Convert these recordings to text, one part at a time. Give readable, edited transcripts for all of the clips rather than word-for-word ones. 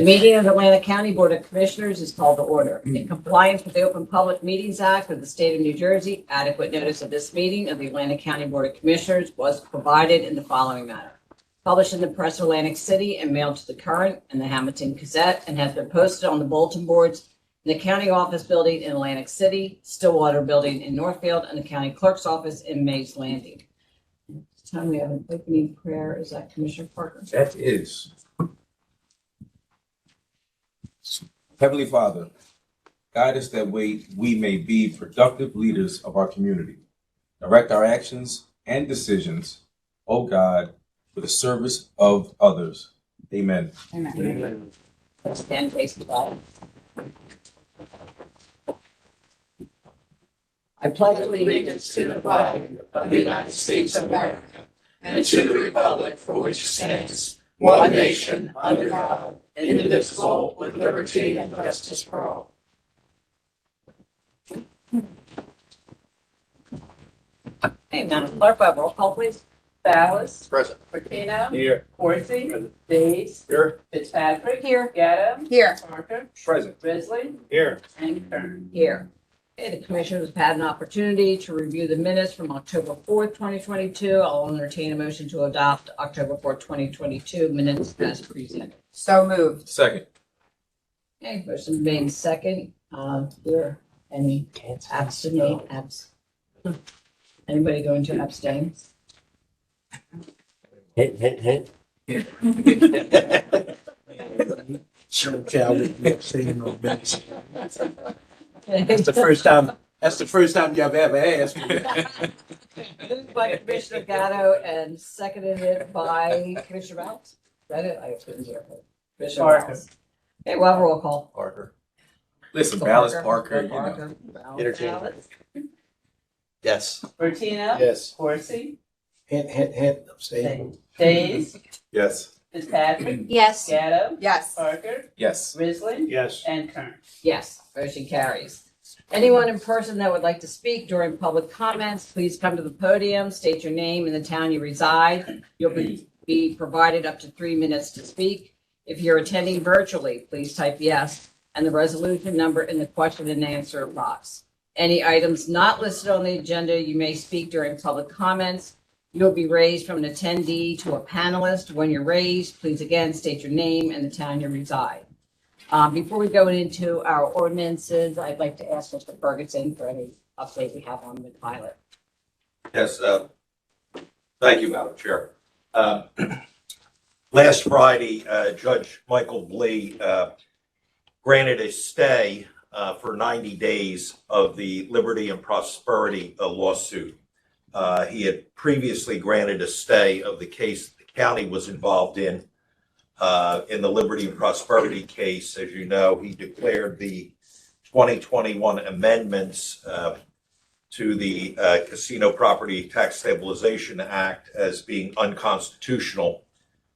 The meeting of the Atlantic County Board of Commissioners is called to order. In compliance with the Open Public Meetings Act of the State of New Jersey, adequate notice of this meeting of the Atlantic County Board of Commissioners was provided in the following manner. Published in the Press of Atlantic City and mailed to the Current and the Hamilton Gazette, and has been posted on the bulletin boards in the County Office Building in Atlantic City, Stillwater Building in Northfield, and the County Clerk's Office in Mays Landing. This time we have an opening prayer. Is that Commissioner Parker? That is. Heavenly Father, guide us that we may be productive leaders of our community. Direct our actions and decisions, O God, for the service of others. Amen. Amen. Stand facing God. I pledge allegiance to the flag of the United States of America and to the republic for which it stands, one nation, under God, indivisible, with liberty and justice for all. Hey, Madam Clerk, by roll call, please. Ballas. Present. Martino. Here. Corsi. Days. Here. Fitzpatrick. Here. Gatto. Here. Parker. Present. Risley. Here. And Kern. Here. Okay, the commissioners have had an opportunity to review the minutes from October 4th, 2022. I'll entertain a motion to adopt October 4th, 2022 minutes as presented. So moved. Second. Okay, motion made second. There any abstain? Anybody going to abstain? Hit. Sure, Cal, we abstaining on minutes. That's the first time you have ever asked me. Moved by Commissioner Gatto and seconded it by Commissioner Ballas. Read it? I couldn't hear it. Commissioner Parker. Ballas. Okay, we'll have a roll call. Parker. Listen, Ballas, Parker, you know. Parker, Ballas. Entertainment. Yes. Martino. Yes. Corsi. Hint, abstain. Days. Yes. Fitzpatrick. Yes. Gatto. Yes. Parker. Yes. Risley. Yes. And Kern. Yes, motion carries. Anyone in person that would like to speak during public comments, please come to the podium, state your name and the town you reside. You'll be provided up to 3 minutes to speak. If you're attending virtually, please type yes and the resolution number in the question and answer box. Any items not listed on the agenda, you may speak during public comments. You'll be raised from an attendee to a panelist. When you're raised, please again state your name and the town you reside. Before we go into our ordinances, I'd like to ask Mr. Ferguson for any update we have on the pilot. Yes, thank you, Madam Chair. Last Friday, Judge Michael Blee granted a stay for 90 days of the Liberty and Prosperity lawsuit. He had previously granted a stay of the case the county was involved in the Liberty and Prosperity case. As you know, he declared the 2021 amendments to the Casino Property Tax Stabilization Act as being unconstitutional.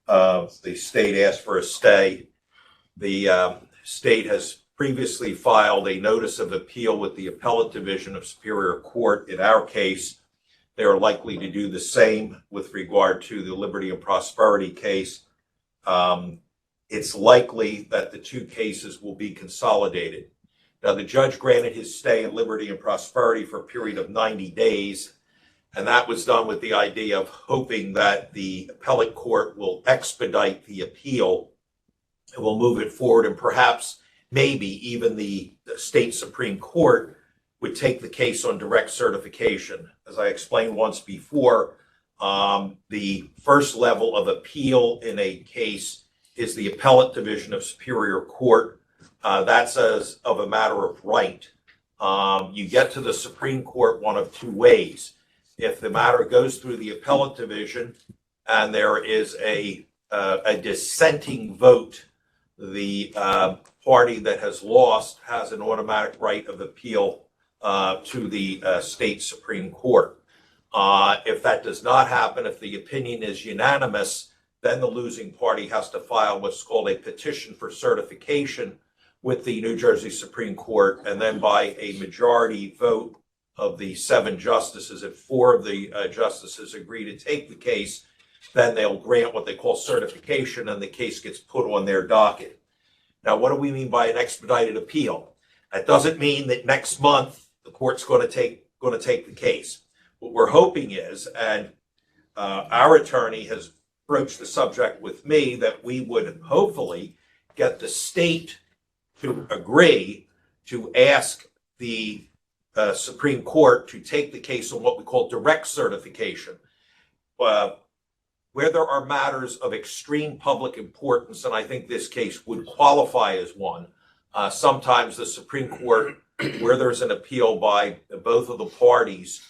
The state asked for a stay. The state has previously filed a notice of appeal with the Appellate Division of Superior Court. In our case, they are likely to do the same with regard to the Liberty and Prosperity case. It's likely that the two cases will be consolidated. Now, the judge granted his stay in Liberty and Prosperity for a period of 90 days, and that was done with the idea of hoping that the appellate court will expedite the appeal and will move it forward, and perhaps maybe even the state Supreme Court would take the case on direct certification. As I explained once before, the first level of appeal in a case is the Appellate Division of Superior Court. That's as of a matter of right. You get to the Supreme Court one of two ways. If the matter goes through the Appellate Division and there is a dissenting vote, the party that has lost has an automatic right of appeal to the state Supreme Court. If that does not happen, if the opinion is unanimous, then the losing party has to file what's called a petition for certification with the New Jersey Supreme Court, and then by a majority vote of the 7 justices, if 4 of the justices agree to take the case, then they'll grant what they call certification, and the case gets put on their docket. Now, what do we mean by an expedited appeal? That doesn't mean that next month the court's going to take the case. What we're hoping is, and our attorney has broached the subject with me, that we would hopefully get the state to agree to ask the Supreme Court to take the case on what we call direct certification. Where there are matters of extreme public importance, and I think this case would qualify as one, sometimes the Supreme Court, where there's an appeal by both of the parties,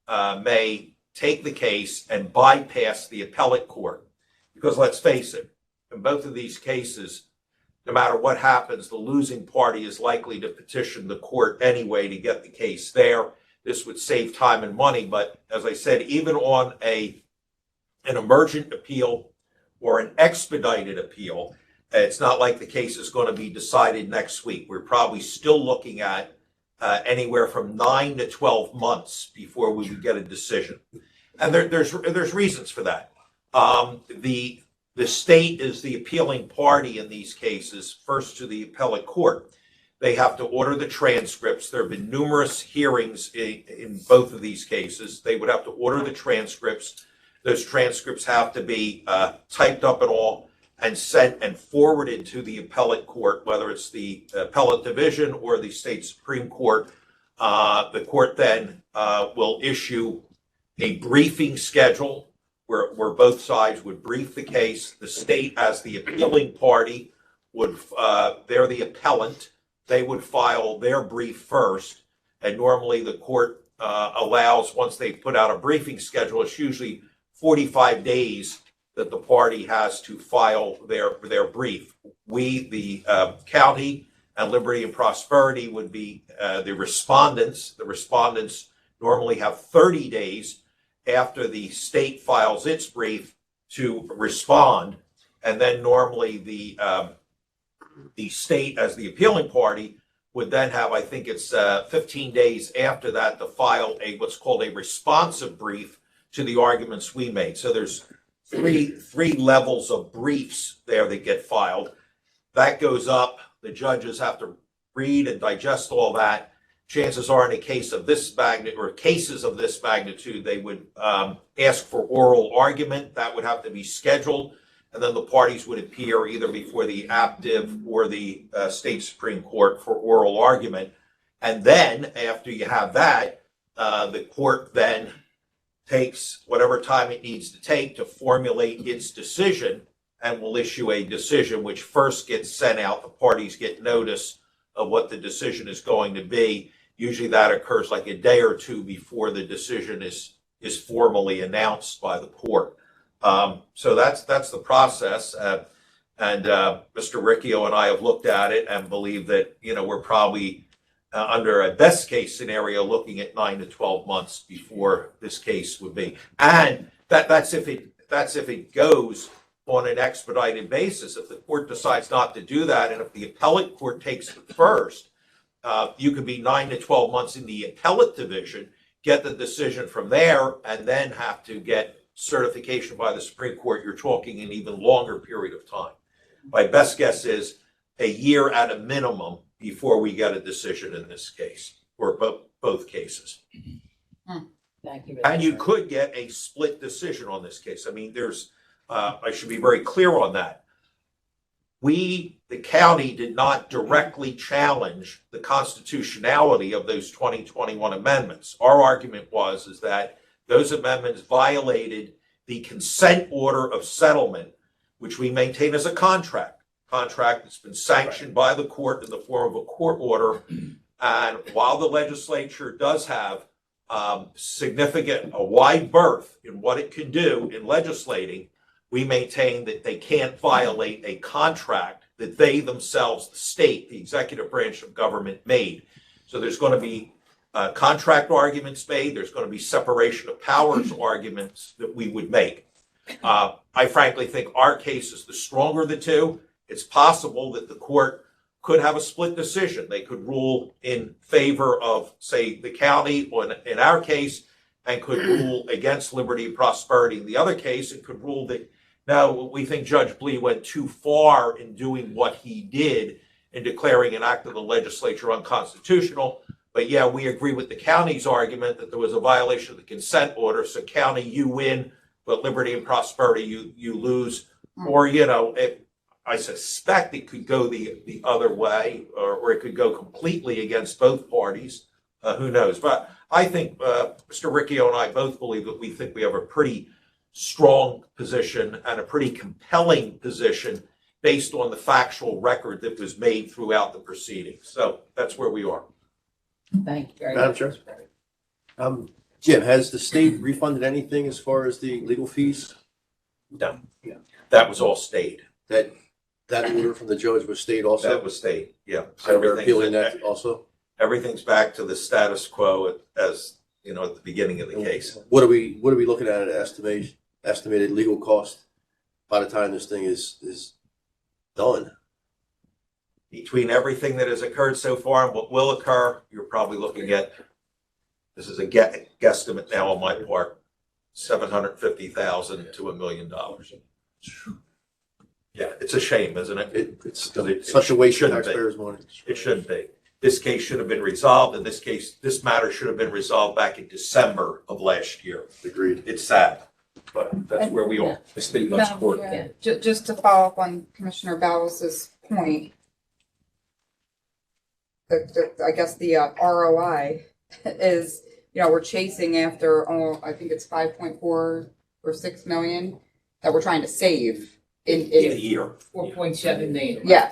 may take the case and bypass the appellate court. Because let's face it, in both of these cases, no matter what happens, the losing party is likely to petition the court anyway to get the case there. This would save time and money, but as I said, even on an emergent appeal or an expedited appeal, it's not like the case is going to be decided next week. We're probably still looking at anywhere from 9 to 12 months before we would get a decision. And there's reasons for that. The state is the appealing party in these cases, first to the appellate court. They have to order the transcripts. There have been numerous hearings in both of these cases. They would have to order the transcripts. Those transcripts have to be typed up and all and sent and forwarded to the appellate court, whether it's the appellate division or the state Supreme Court. The court then will issue a briefing schedule where both sides would brief the case. The state, as the appealing party, they're the appellant. They would file their brief first. And normally the court allows, once they put out a briefing schedule, it's usually 45 days that the party has to file their brief. We, the county, and Liberty and Prosperity would be the respondents. The respondents normally have 30 days after the state files its brief to respond. And then normally the state, as the appealing party, would then have, I think it's 15 days after that, to file what's called a responsive brief to the arguments we made. So there's three levels of briefs there that get filed. That goes up. The judges have to read and digest all that. Chances are, in a case of this magnitude, or cases of this magnitude, they would ask for oral argument. That would have to be scheduled, and then the parties would appear either before the APTIV or the state Supreme Court for oral argument. And then, after you have that, the court then takes whatever time it needs to take to formulate its decision, and will issue a decision which first gets sent out. The parties get notice of what the decision is going to be. Usually that occurs like a day or two before the decision is formally announced by the court. So that's the process. And Mr. Riccio and I have looked at it and believe that, we're probably under a best case scenario looking at 9 to 12 months before this case would be. And that's if it goes on an expedited basis. If the court decides not to do that, and if the appellate court takes it first, you could be 9 to 12 months in the appellate division, get the decision from there, and then have to get certification by the Supreme Court. You're talking an even longer period of time. My best guess is a year at a minimum before we get a decision in this case, or both cases. Thank you. And you could get a split decision on this case. I mean, I should be very clear on that. We, the county, did not directly challenge the constitutionality of those 2021 amendments. Our argument is that those amendments violated the consent order of settlement, which we maintain as a contract that's been sanctioned by the court in the form of a court order. And while the legislature does have a wide berth in what it can do in legislating, we maintain that they can't violate a contract that they themselves, the state, the executive branch of government, made. So there's going to be contract arguments made. There's going to be separation of powers arguments that we would make. I frankly think our case is the stronger of the two. It's possible that the court could have a split decision. They could rule in favor of, say, the county, or in our case, and could rule against Liberty and Prosperity in the other case, and could rule that, no, we think Judge Blee went too far in doing what he did in declaring an act of the legislature unconstitutional. But yeah, we agree with the county's argument that there was a violation of the consent order. So county, you win, but liberty and prosperity, you lose. Or, I suspect it could go the other way, or it could go completely against both parties. Who knows? But I think Mr. Riccio and I both believe that we think we have a pretty strong position and a pretty compelling position based on the factual record that was made throughout the proceedings. So that's where we are. Thank you very Madam much. Chair? Jim, has the state refunded anything as far as the legal fees? No, that was all stayed. That order from the judge was stayed also? That was stayed, yeah. So they're appealing that also? Everything's back to the status quo as, at the beginning of the case. What are we looking at estimated legal cost by the time this thing is done? Between everything that has occurred so far and what will occur, you're probably looking at, this is a guesstimate now on my part, $750,000 to $1 million. Yeah, it's a shame, isn't it? It's 'Cause it such a waste of shouldn't be. taxpayers' money. It shouldn't be. This case should have been resolved. In this case, this matter should have been resolved back in December of last year. Agreed. It's sad, but that's where we are. The state loves Madam court. Chair, just to follow up on Commissioner Ballas's point, I guess the ROI is, we're chasing after, I think it's 5.4 or 6 million that we're trying to save in In a year. 4.7 million. yeah.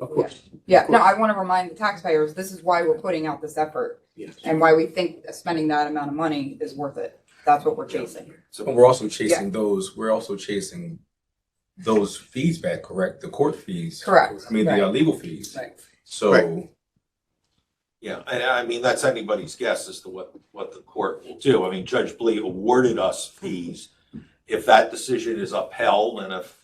Of course. Yeah, no, I want to remind the taxpayers, this is why we're putting out this effort Yes. and why we think spending that amount of money is worth it. That's what we're chasing. So we're also chasing those fees back, correct? The court fees. Correct. I mean, the legal fees. Right. So, Right. Yeah, and I mean, that's anybody's guess as to what the court will do. I mean, Judge Blee awarded us fees. If that decision is upheld and if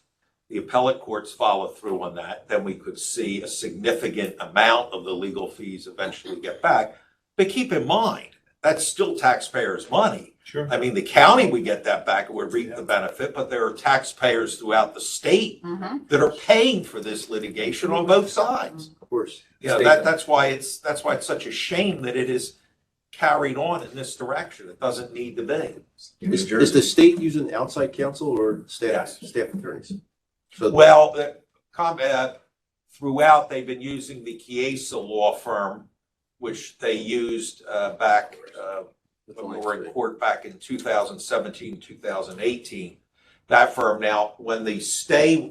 the appellate courts follow through on that, then we could see a significant amount of the legal fees eventually get back. But keep in mind, that's still taxpayers' money. sure. I mean, the county would get that back, it would reap the benefit, but there are taxpayers throughout the state Mm-hmm. that are paying for this litigation on both sides. Of course. Yeah, that's why it's such a shame that it is carried on in this direction. It doesn't need to be. Is the state using outside counsel or Yes. staff attorneys? So Well, throughout, they've been using the Chiesa law firm, which they used back when we were in court back in 2017, 2018. That firm now, when the stay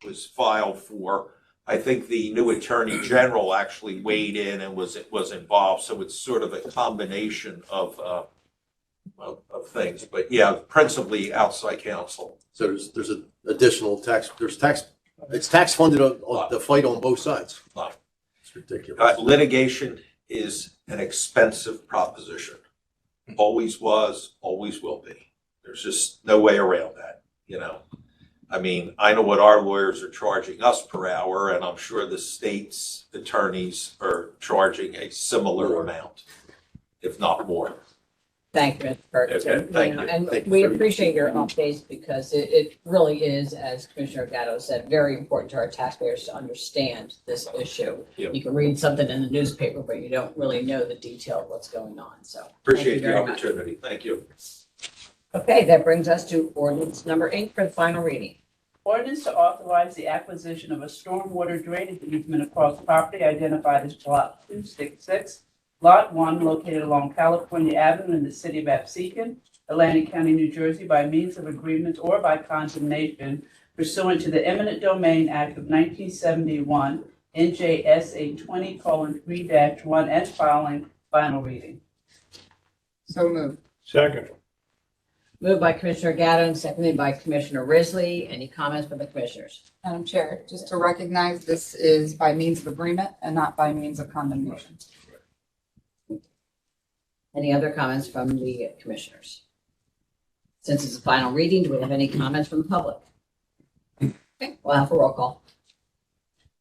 was filed for, I think the new attorney general actually weighed in and was involved. So it's sort of a combination of things. But yeah, principally outside counsel. So there's an additional it's tax funded on the fight on both sides. Lot. It's ridiculous. Litigation is an expensive proposition. Always was, always will be. There's just no way around that, I mean, I know what our lawyers are charging us per hour, and I'm sure the state's attorneys are charging a similar amount, if not more. Thank you, Mr. Perkins. Okay, thank you. And Thank you. we appreciate your updates because it really is, as Commissioner Gatto said, very important to our taxpayers to understand this issue. Yeah. You can read something in the newspaper, but you don't really know the detail of what's going on, so. thank you Appreciate the very much. opportunity. Thank you. Okay, that brings us to ordinance number 8 for the final reading. Ordinance to authorize the acquisition of a stormwater drainage easement across property identified as Block 266, Lot 1, located along California Avenue in the city of Absecon, Atlantic County, New Jersey, by means of agreement or by condemnation pursuant to the Eminent Domain Act of 1971, NJSA 20:3-1, and following final reading. So moved. Second. Moved by Commissioner Gatto and seconded by Commissioner Risley. Any comments from the commissioners? Madam Chair, just to recognize this is by means of agreement and not by means of condemnation. Any other comments from the commissioners? Since it's a final reading, do we have any comments from the public? Okay, we'll have a roll call.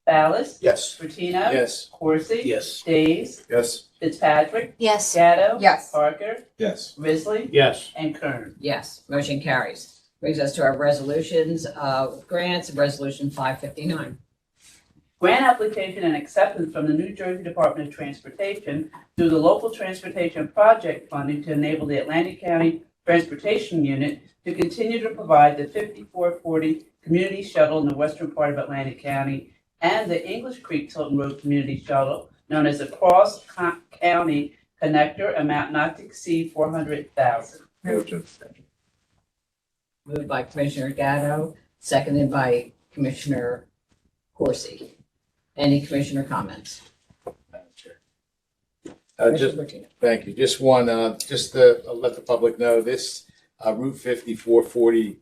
Ballas? Yes. Bertino? Yes. Corsi? Yes. Days? Yes. Fitzpatrick? Yes. Gatto? Yes. Parker? Yes. Risley? Yes. And Kern. Yes, motion carries. Brings us to our resolutions of grants, Resolution 559. Grant application and acceptance from the New Jersey Department of Transportation through the local transportation project funding to enable the Atlantic County Transportation Unit to continue to provide the 5440 community shuttle in the western part of Atlantic County and the English Creek Tilton Road community shuttle known as the Cross County Connector, amount not to exceed $400,000. Moved by Commissioner Gatto, seconded by Commissioner Corsi. Any commissioner comments? Just, Commissioner Bertino. thank you. Just one, just to let the public know, this Route 5440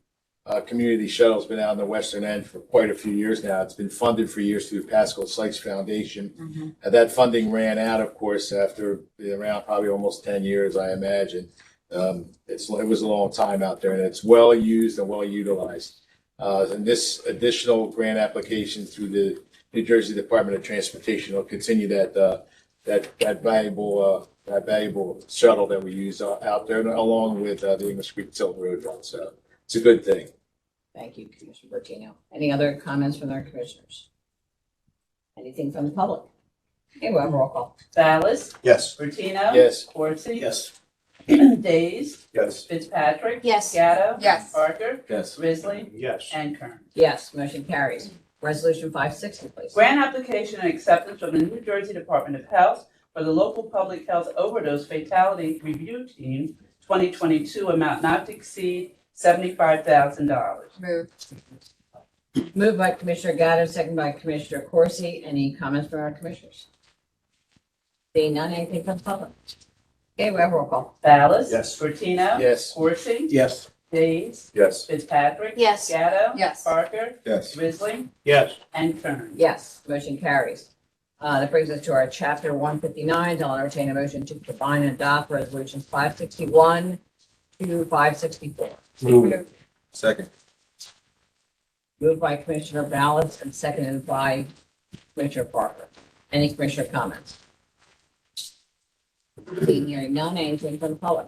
community shuttle's been out on the western end for quite a few years now. It's been funded for years through the Pascal Sykes Foundation. That funding ran out, of course, after around probably almost 10 years, I imagine. It was a long time out there, and it's well used and well utilized. And this additional grant application through the New Jersey Department of Transportation will continue that valuable shuttle that we use out there, along with the English Creek Tilton Road run. So it's a good thing. Thank you, Commissioner Bertino. Any other comments from our commissioners? Anything from the public? Okay, we'll have a roll call. Ballas? Yes. Bertino? Yes. Corsi? Yes. Days? Yes. Fitzpatrick? Yes. Gatto? Yes. Parker? Yes. Risley? Yes. And Kern. Yes, motion carries. Resolution 560, please. Grant application and acceptance from the New Jersey Department of Health for the local public health overdose fatality review team 2022, amount not to exceed $75,000. Move. Moved by Commissioner Gatto, seconded by Commissioner Corsi. Any comments from our commissioners? Seeing none, anything from the public? Okay, we have a roll call. Ballas? Yes. Bertino? Yes. Corsi? Yes. Days? Yes. Fitzpatrick? Yes. Gatto? Yes. Parker? Yes. Risley? Yes. And Kern. Yes, motion carries. That brings us to our chapter 159. I'll entertain a motion to combine and adopt resolutions 561 to 564. Move. Second. Moved by Commissioner Ballas and seconded by Commissioner Parker. Any commissioner comments? Seeing hearing none, anything from the public?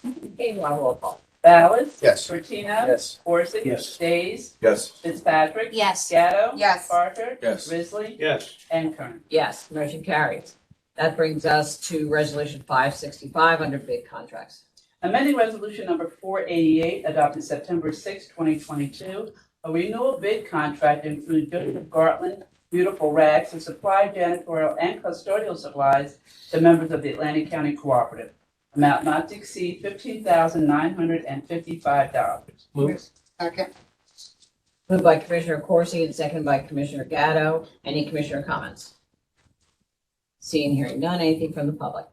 Okay, we'll have a roll call. Ballas? Yes. Bertino? Yes. Corsi? Yes. Days? Yes. Fitzpatrick? Yes. Gatto? Yes. Parker? Yes. Risley? Yes. And Kern. Yes, motion carries. That brings us to resolution 565 under bid contracts. Amending resolution number 488 adopted September 6, 2022, a renewal bid contract to include Joseph Gartland Beautiful Rags to supply janitorial and custodial supplies to members of the Atlantic County Cooperative. Amount not to exceed $15,955. Move. Second. Moved by Commissioner Corsi and seconded by Commissioner Gatto. Any commissioner comments? Seeing hearing none, anything from the public?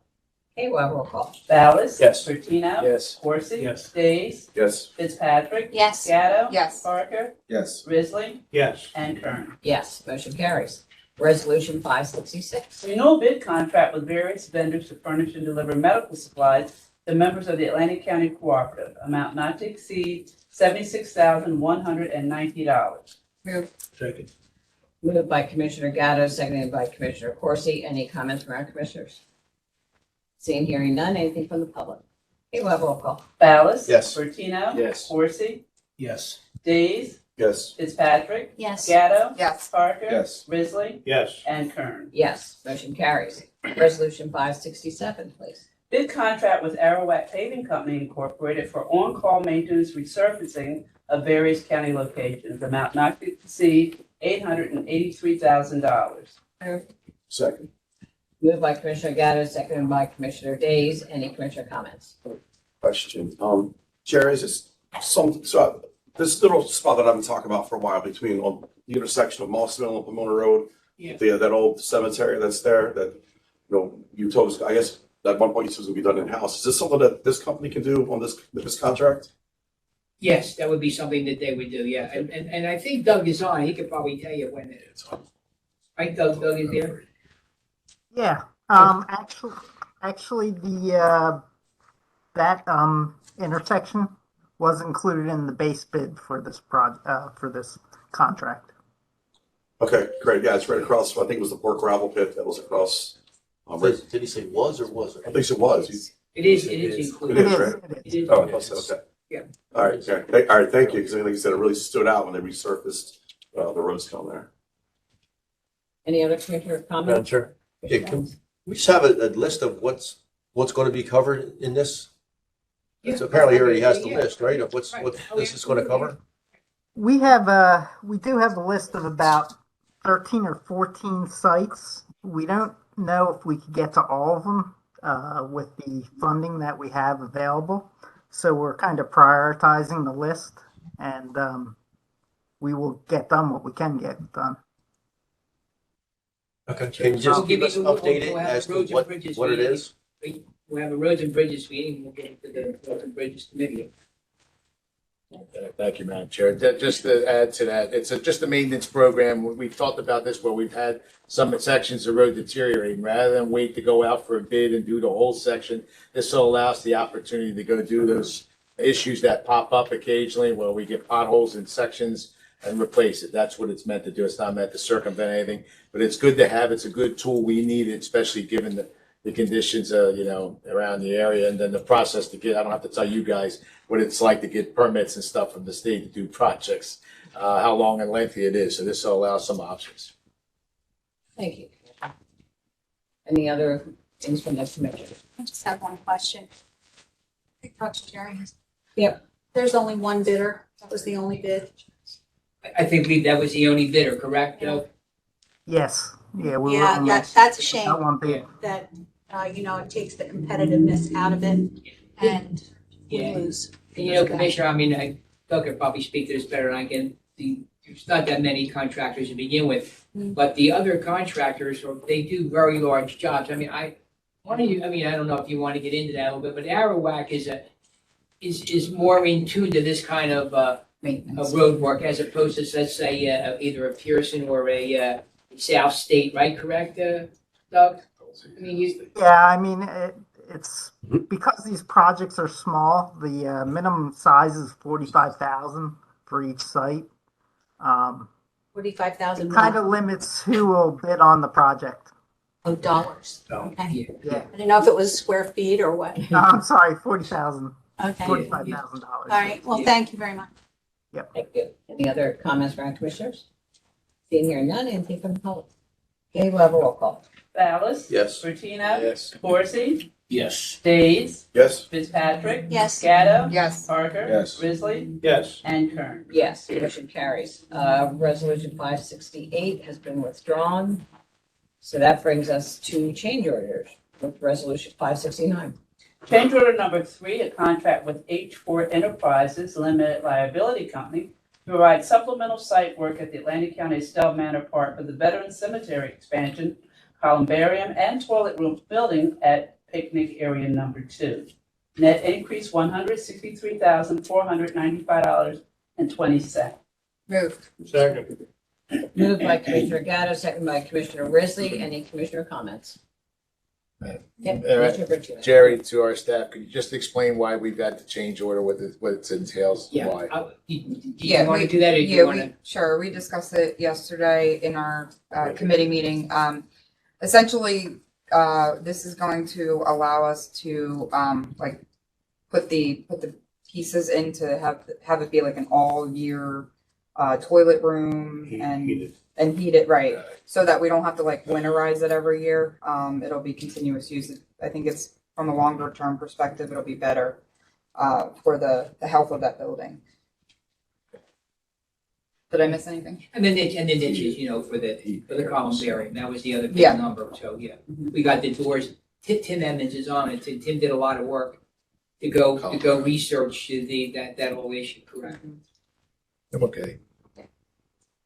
Okay, we'll have a roll call. Ballas? Yes. Bertino? Yes. Corsi? Yes. Days? Yes. Fitzpatrick? Yes. Gatto? Yes. Parker? Yes. Risley? Yes. And Kern. Yes, motion carries. Resolution 566. Renewal bid contract with various vendors to furnish and deliver medical supplies to members of the Atlantic County Cooperative. Amount not to exceed $76,190. Move. Second. Moved by Commissioner Gatto, seconded by Commissioner Corsi. Any comments from our commissioners? Seeing hearing none, anything from the public? Okay, we'll have a roll call. Ballas? Yes. Bertino? Yes. Corsi? Yes. Days? Yes. Fitzpatrick? Yes. Gatto? Yes. Parker? Yes. Risley? Yes. And Kern. Yes, motion carries. Resolution 567, please. Bid contract with Arawak Paving Company Incorporated for on-call maintenance resurfacing of various county locations. Amount not to exceed $883,000. Second. Moved by Commissioner Gatto, seconded by Commissioner Days. Any commissioner comments? Question. Chair, is this this little spot that I've been talking about for a while between on the intersection of Moss Mill and Pomona Road? Yeah. That old cemetery that's there that, you told us, I guess, at one point you said it would be done in-house. Is this something that this company can do on this contract? Yes, that would be something that they would do, yeah. And I think Doug is on, he could probably tell you when it is. Right, Doug is here? Yeah, actually that intersection was included in the base bid for this for this contract. Okay, great. Yeah, it's right across, I think it was the Port Gravel Pit that was across. Did he say was or wasn't? I think it was. It is It included. is, right? It is. Oh, okay. Yeah. All right, okay. All right, thank you, because like you said, it really stood out when they resurfaced the roads down there. Any other commissioner comments? Chair. Yeah, can we just have a list of what's going to be covered in this? So apparently he already has the list, right, of what this is going to cover? We do have a list of about 13 or 14 sites. We don't know if we could get to all of them with the funding that we have available. So we're kind of prioritizing the list, and we will get done what we can get done. Okay. Can you just give us an update as to what it is? We'll have a roads and bridges meeting, we'll get into the roads and bridges committee. Thank you, Madam Chair. Just to add to that, it's just a maintenance program. We've talked about this where we've had some sections of road deteriorating. Rather than wait to go out for a bid and do the whole section, this will allow us the opportunity to go do those issues that pop up occasionally where we get potholes in sections and replace it. That's what it's meant to do. It's not meant to circumvent anything, but it's good to have. It's a good tool. We need it, especially given the conditions, around the area, and then the process to get, I don't have to tell you guys what it's like to get permits and stuff from the state to do projects, how long and lengthy it is. So this will allow some options. Thank you. Any other things from the commission? I just have one question. Jerry. Yep. There's only one bidder. That was the only bid. I think that was the only bidder, correct, Doug? Yes. Yeah, we were Yeah, on that's a that shame one bid. that, it takes the competitiveness out of it and we Yeah. lose. And, Commissioner, I mean, Doug could probably speak to this better than I can. There's not that many contractors to begin with, but the other contractors, they do very large jobs. I mean, I don't know if you want to get into that a little bit, but Arawak is more in tune to this kind of Maintenance. road work as opposed to, let's say, either a Pearson or a South State, right? Correct, Doug? I mean, Yeah, I mean, it's because these projects are small, the minimum size is 45,000 for each site. 45,000 Kind of limits who will bid on the project. dollars. Oh, Okay. Yeah. I didn't know if it was square feet or what. No, I'm sorry, 40,000, Okay. $45,000. All right. Well, thank you very much. Thank you. Any other comments from our commissioners? Seeing here none, anything from the public? Okay, we'll have a roll call. Ballas? Yes. Bertina? Yes. Corsi? Yes. Days? Yes. Fitzpatrick? Yes. Gatto? Yes. Parker? Yes. Risley? Yes. And Kern. Yes, motion carries. Resolution 568 has been withdrawn. So that brings us to change orders with resolution 569. Change order number 3, a contract with H4 Enterprises Limited Liability Company to provide supplemental site work at the Atlantic County Estelle Manor Park for the Veterans Cemetery expansion, columbarium, and toilet room building at picnic area number 2. Net increase $163,495.20. Moved. Second. Moved by Commissioner Gatto, second by Commissioner Risley. Any commissioner comments? Yep, Commissioner Bertucci. Jerry, to our staff, could you just explain why we've got the change order, what it entails? Yeah. Why? Do you want to do that or do you Yeah, want to? sure. We discussed it yesterday in our committee meeting. Essentially, this is going to allow us to put the pieces in to have it be like an all year toilet room and heat it right, so that we don't have to winterize it every year. It'll be continuous use. I think it's from a longer term perspective, it'll be better for the health of that building. Did I miss anything? And then ditches, for the columbarium, that was the other big Yeah. number, so, yeah. We got the doors, Tim Edmonds is on it, Tim did a lot of work to go research that whole issue, correct? I'm okay.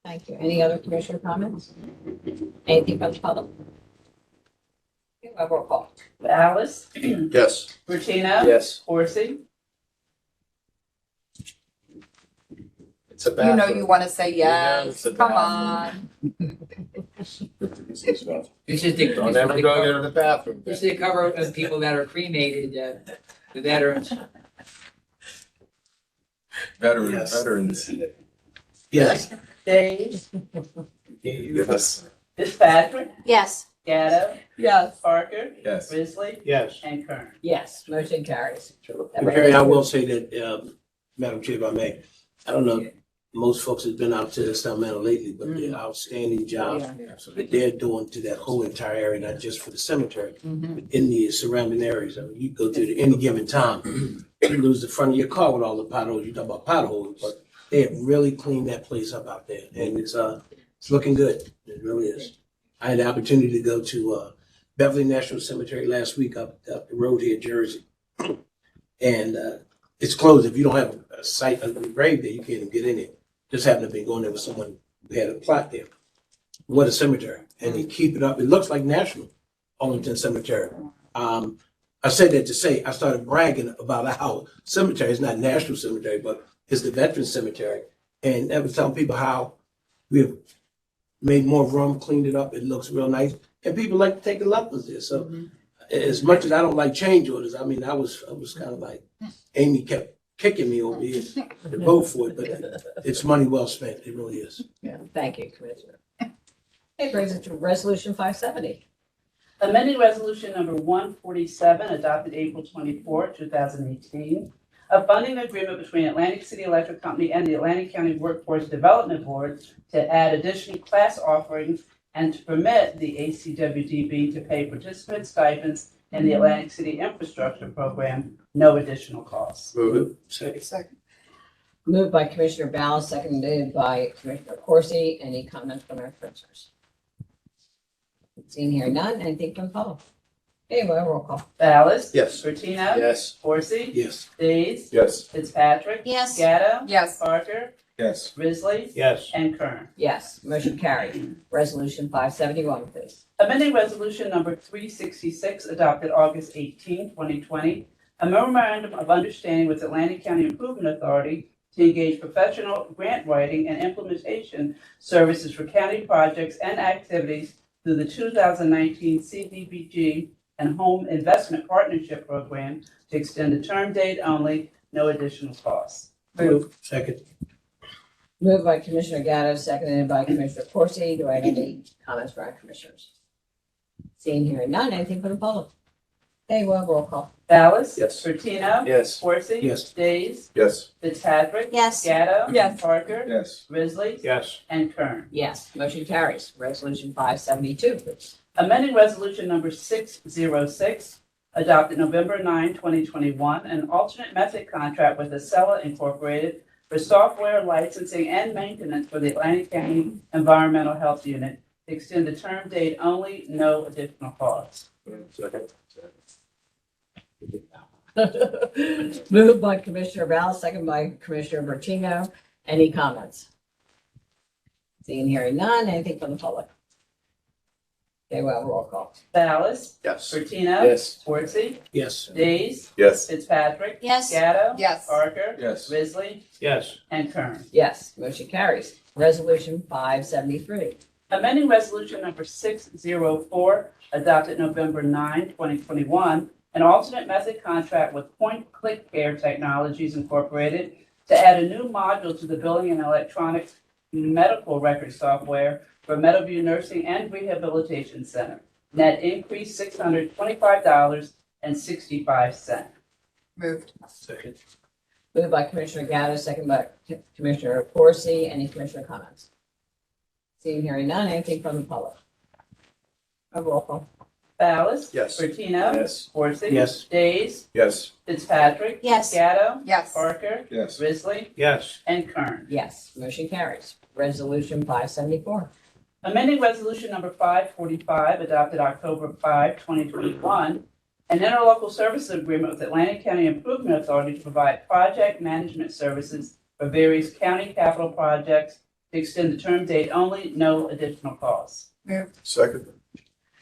Thank you. Any other commissioner comments? Anything from the public? Okay, we'll have a roll call. Ballas? Yes. Bertina? Yes. Corsi? It's a You bathroom. know you want to say it's yes. a Come bathroom. on. This is the, Don't ever go into the bathroom. this is the cover of people that are cremated, the veterans. Veterans. Yes. Days? Yes. Fitzpatrick? Yes. Gatto? Yes. Parker? Yes. Risley? Yes. And Kern. Yes, motion carries. Jerry, I will say that, Madam Chair, if I may, I don't know, most folks have been out to Sacramento lately, but the outstanding job that they're doing to that whole entire area, not just for the cemetery, but in the surrounding areas. I mean, you go to any given time, you lose the front of your car with all the potholes. You talk about potholes, but they have really cleaned that place up out there, and it's looking good. It really is. I had the opportunity to go to Beverly National Cemetery last week up the road here in Jersey, and it's closed. If you don't have a site under the grave there, you can't even get in it. Just happened to be going there with someone who had a plot there. What a cemetery. And they keep it up. It looks like National Arlington Cemetery. I said that to say I started bragging about how cemetery is not National Cemetery, but it's the Veterans Cemetery. And I was telling people how we have made more room, cleaned it up. It looks real nice. And people like to take the loved ones there. So as much as I don't like change orders, I mean, I was kind of like, Amy kept kicking me over here to vote for it, but it's money well spent. It really is. Yeah, thank you, Commissioner. It brings us to Resolution 570. Amending Resolution Number 147, adopted April 24, 2018, a funding agreement between Atlantic City Electric Company and the Atlantic County Workforce Development Board to add additional class offerings and to permit the ACWDB to pay participant stipends in the Atlantic City Infrastructure Program, no additional costs. Move Second. Moved by Commissioner Ballas, seconded by Commissioner Corsi. Any comments from our commissioners? Seeing here none, anything from the public? Okay, well, roll call. Ballas? Yes. Bertino? Yes. Corsi? Yes. Days? Yes. Fitzpatrick? Yes. Gatto? Yes. Parker? Yes. Risley? Yes. And Kern. Yes, motion carried. Resolution 571, please. Amending Resolution Number 366, adopted August 18, 2020, a memorandum of understanding with Atlantic County Improvement Authority to engage professional grant writing and implementation services for county projects and activities through the 2019 CDBG and Home Investment Partnership Program to extend the term date only, no additional costs. Move. Second. Moved by Commissioner Gatto, seconded by Commissioner Corsi. Do I have any comments from our commissioners? Seeing here none, anything from the public? Okay, well, roll call. Ballas? Yes. Bertino? Yes. Corsi? Yes. Days? Yes. Fitzpatrick? Yes. Gatto? Yes. Parker? Yes. Risley? Yes. And Kern. Yes, motion carries. Resolution 572, please. Amending Resolution Number 606, adopted November 9, 2021, an alternate method contract with Acela Incorporated for software licensing and maintenance for the Atlantic County Environmental Health Unit to extend the term date only, no additional costs. Second. Moved by Commissioner Ballas, seconded by Commissioner Bertino. Any comments? Seeing here none, anything from the public? Okay, well, roll call. Ballas? Yes. Bertino? Yes. Corsi? Yes. Days? Yes. Fitzpatrick? Yes. Gatto? Yes. Parker? Yes. Risley? Yes. And Kern. Yes, motion carries. Resolution 573. Amending Resolution Number 604, adopted November 9, 2021, an alternate method contract with Point Click Care Technologies Incorporated to add a new module to the billing and electronic medical record software for Meadowview Nursing and Rehabilitation Center. Net increase $625.65. Moved. Second. Moved by Commissioner Gatto, seconded by Commissioner Corsi. Any commissioner comments? Seeing here none, anything from the public? A roll call. Ballas? Yes. Bertino? Yes. Corsi? Yes. Days? Yes. Fitzpatrick? Yes. Gatto? Yes. Parker? Yes. Risley? Yes. And Kern. Yes, motion carries. Resolution 574. Amending Resolution Number 545, adopted October 5, 2021, an interlocal services agreement with Atlantic County Improvement Authority to provide project management services for various county capital projects to extend the term date only, no additional costs. Moved. Second.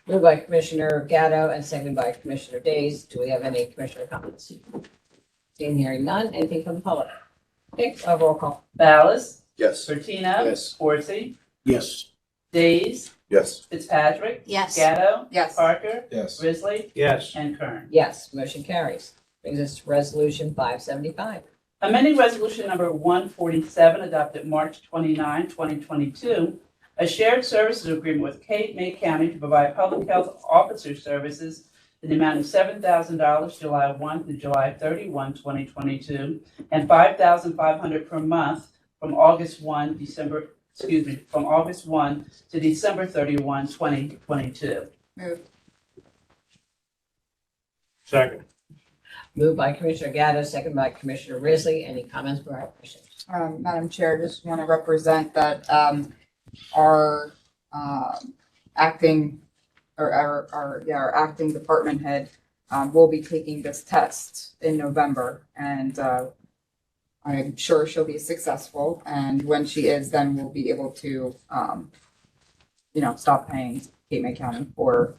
Moved by Commissioner Gatto and seconded by Commissioner Days. Do we have any commissioner comments? Seeing here none, anything from the public? Okay, a roll call. Ballas? Yes. Bertino? Yes. Corsi? Yes. Days? Yes. Fitzpatrick? Yes. Gatto? Yes. Parker? Yes. Risley? Yes. And Kern. Yes, motion carries. Brings us to Resolution 575. Amending Resolution Number 147, adopted March 29, 2022, a shared services agreement with Cape May County to provide public health officer services in the amount of $7,000 July 1 through July 31, 2022, and $5,500 per month from August 1 to December 31, 2022. Move. Second. Moved by Commissioner Gatto, second by Commissioner Risley. Any comments from our commissioners? Madam Chair, just want to represent that our acting our acting department head will be taking this test in November, and I'm sure she'll be successful. And when she is, then we'll be able to stop paying Cape May County for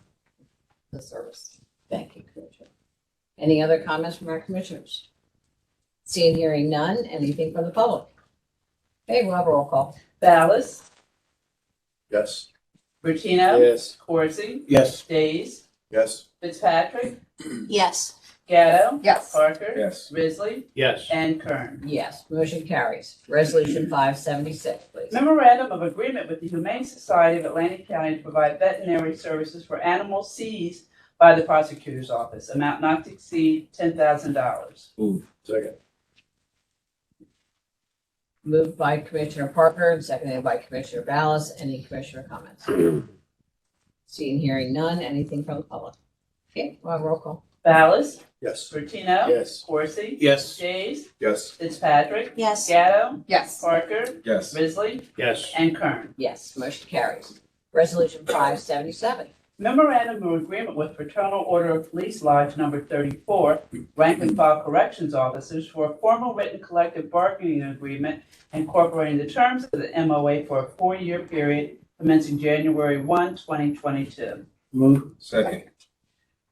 the service. Thank you, Commissioner. Any other comments from our commissioners? Seeing, hearing none. Anything from the public? Okay, we'll have a roll call. Ballas, Yes. Bertino. Yes. Corsi. Yes. Days. Yes. Fitzpatrick. Yes. Gatto. Yes. Parker. Yes. Risley. Yes. And Kern. Yes, motion carries. Resolution 576, please. Memorandum of Agreement with the Humane Society of Atlantic County to provide veterinary services for animals seized by the prosecutor's office, amount not to exceed $10,000. Move. Second. Moved by Commissioner Parker and seconded by Commissioner Ballas. Any commissioner comments? Seeing, hearing none. Anything from the public? Okay, we'll have a roll call. Ballas, Yes. Bertino. Yes. Corsi. Yes. Days. Yes. Fitzpatrick. Yes. Gatto. Yes. Parker. Yes. Risley. Yes. And Kern. Yes, motion carries. Resolution 577. Memorandum of Agreement with Fraternal Order of Police Lodge Number 34, Rank and File Corrections Officers for a formal written collective bargaining agreement incorporating the terms of the MOA for a 4-year period commencing January 1, 2022. Move. Second.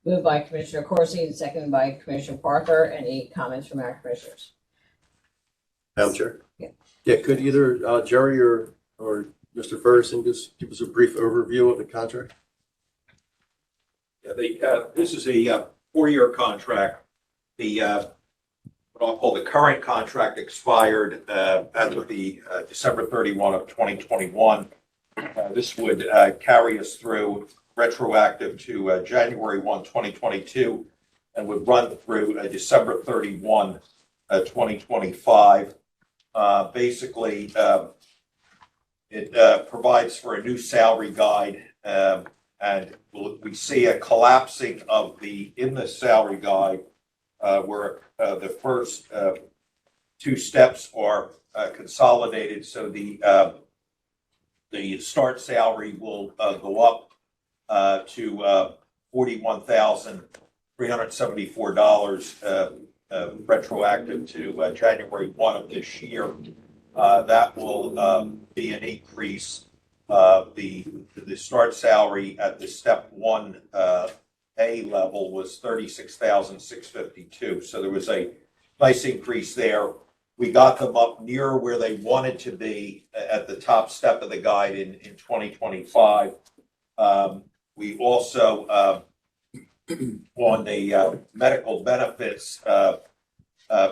Moved by Commissioner Corsi and seconded by Commissioner Parker. Any comments from our commissioners? Madam Chair? Yeah. Yeah, could either Jerry or Mr. Ferguson just give us a brief overview of the contract? Yeah, this is a 4-year contract. The what I'll call the current contract expired as of the December 31 of 2021. This would carry us through retroactive to January 1, 2022, and would run through December 31, 2025. Basically, it provides for a new salary guide, and we see a collapsing of in the salary guide where the first 2 steps are consolidated. So the start salary will go up to $41,374 retroactive to January 1 of this year. That will be an increase. The start salary at the step 1A level was $36,652. So there was a nice increase there. We got them up near where they wanted to be at the top step of the guide in 2025. We also, on the medical benefits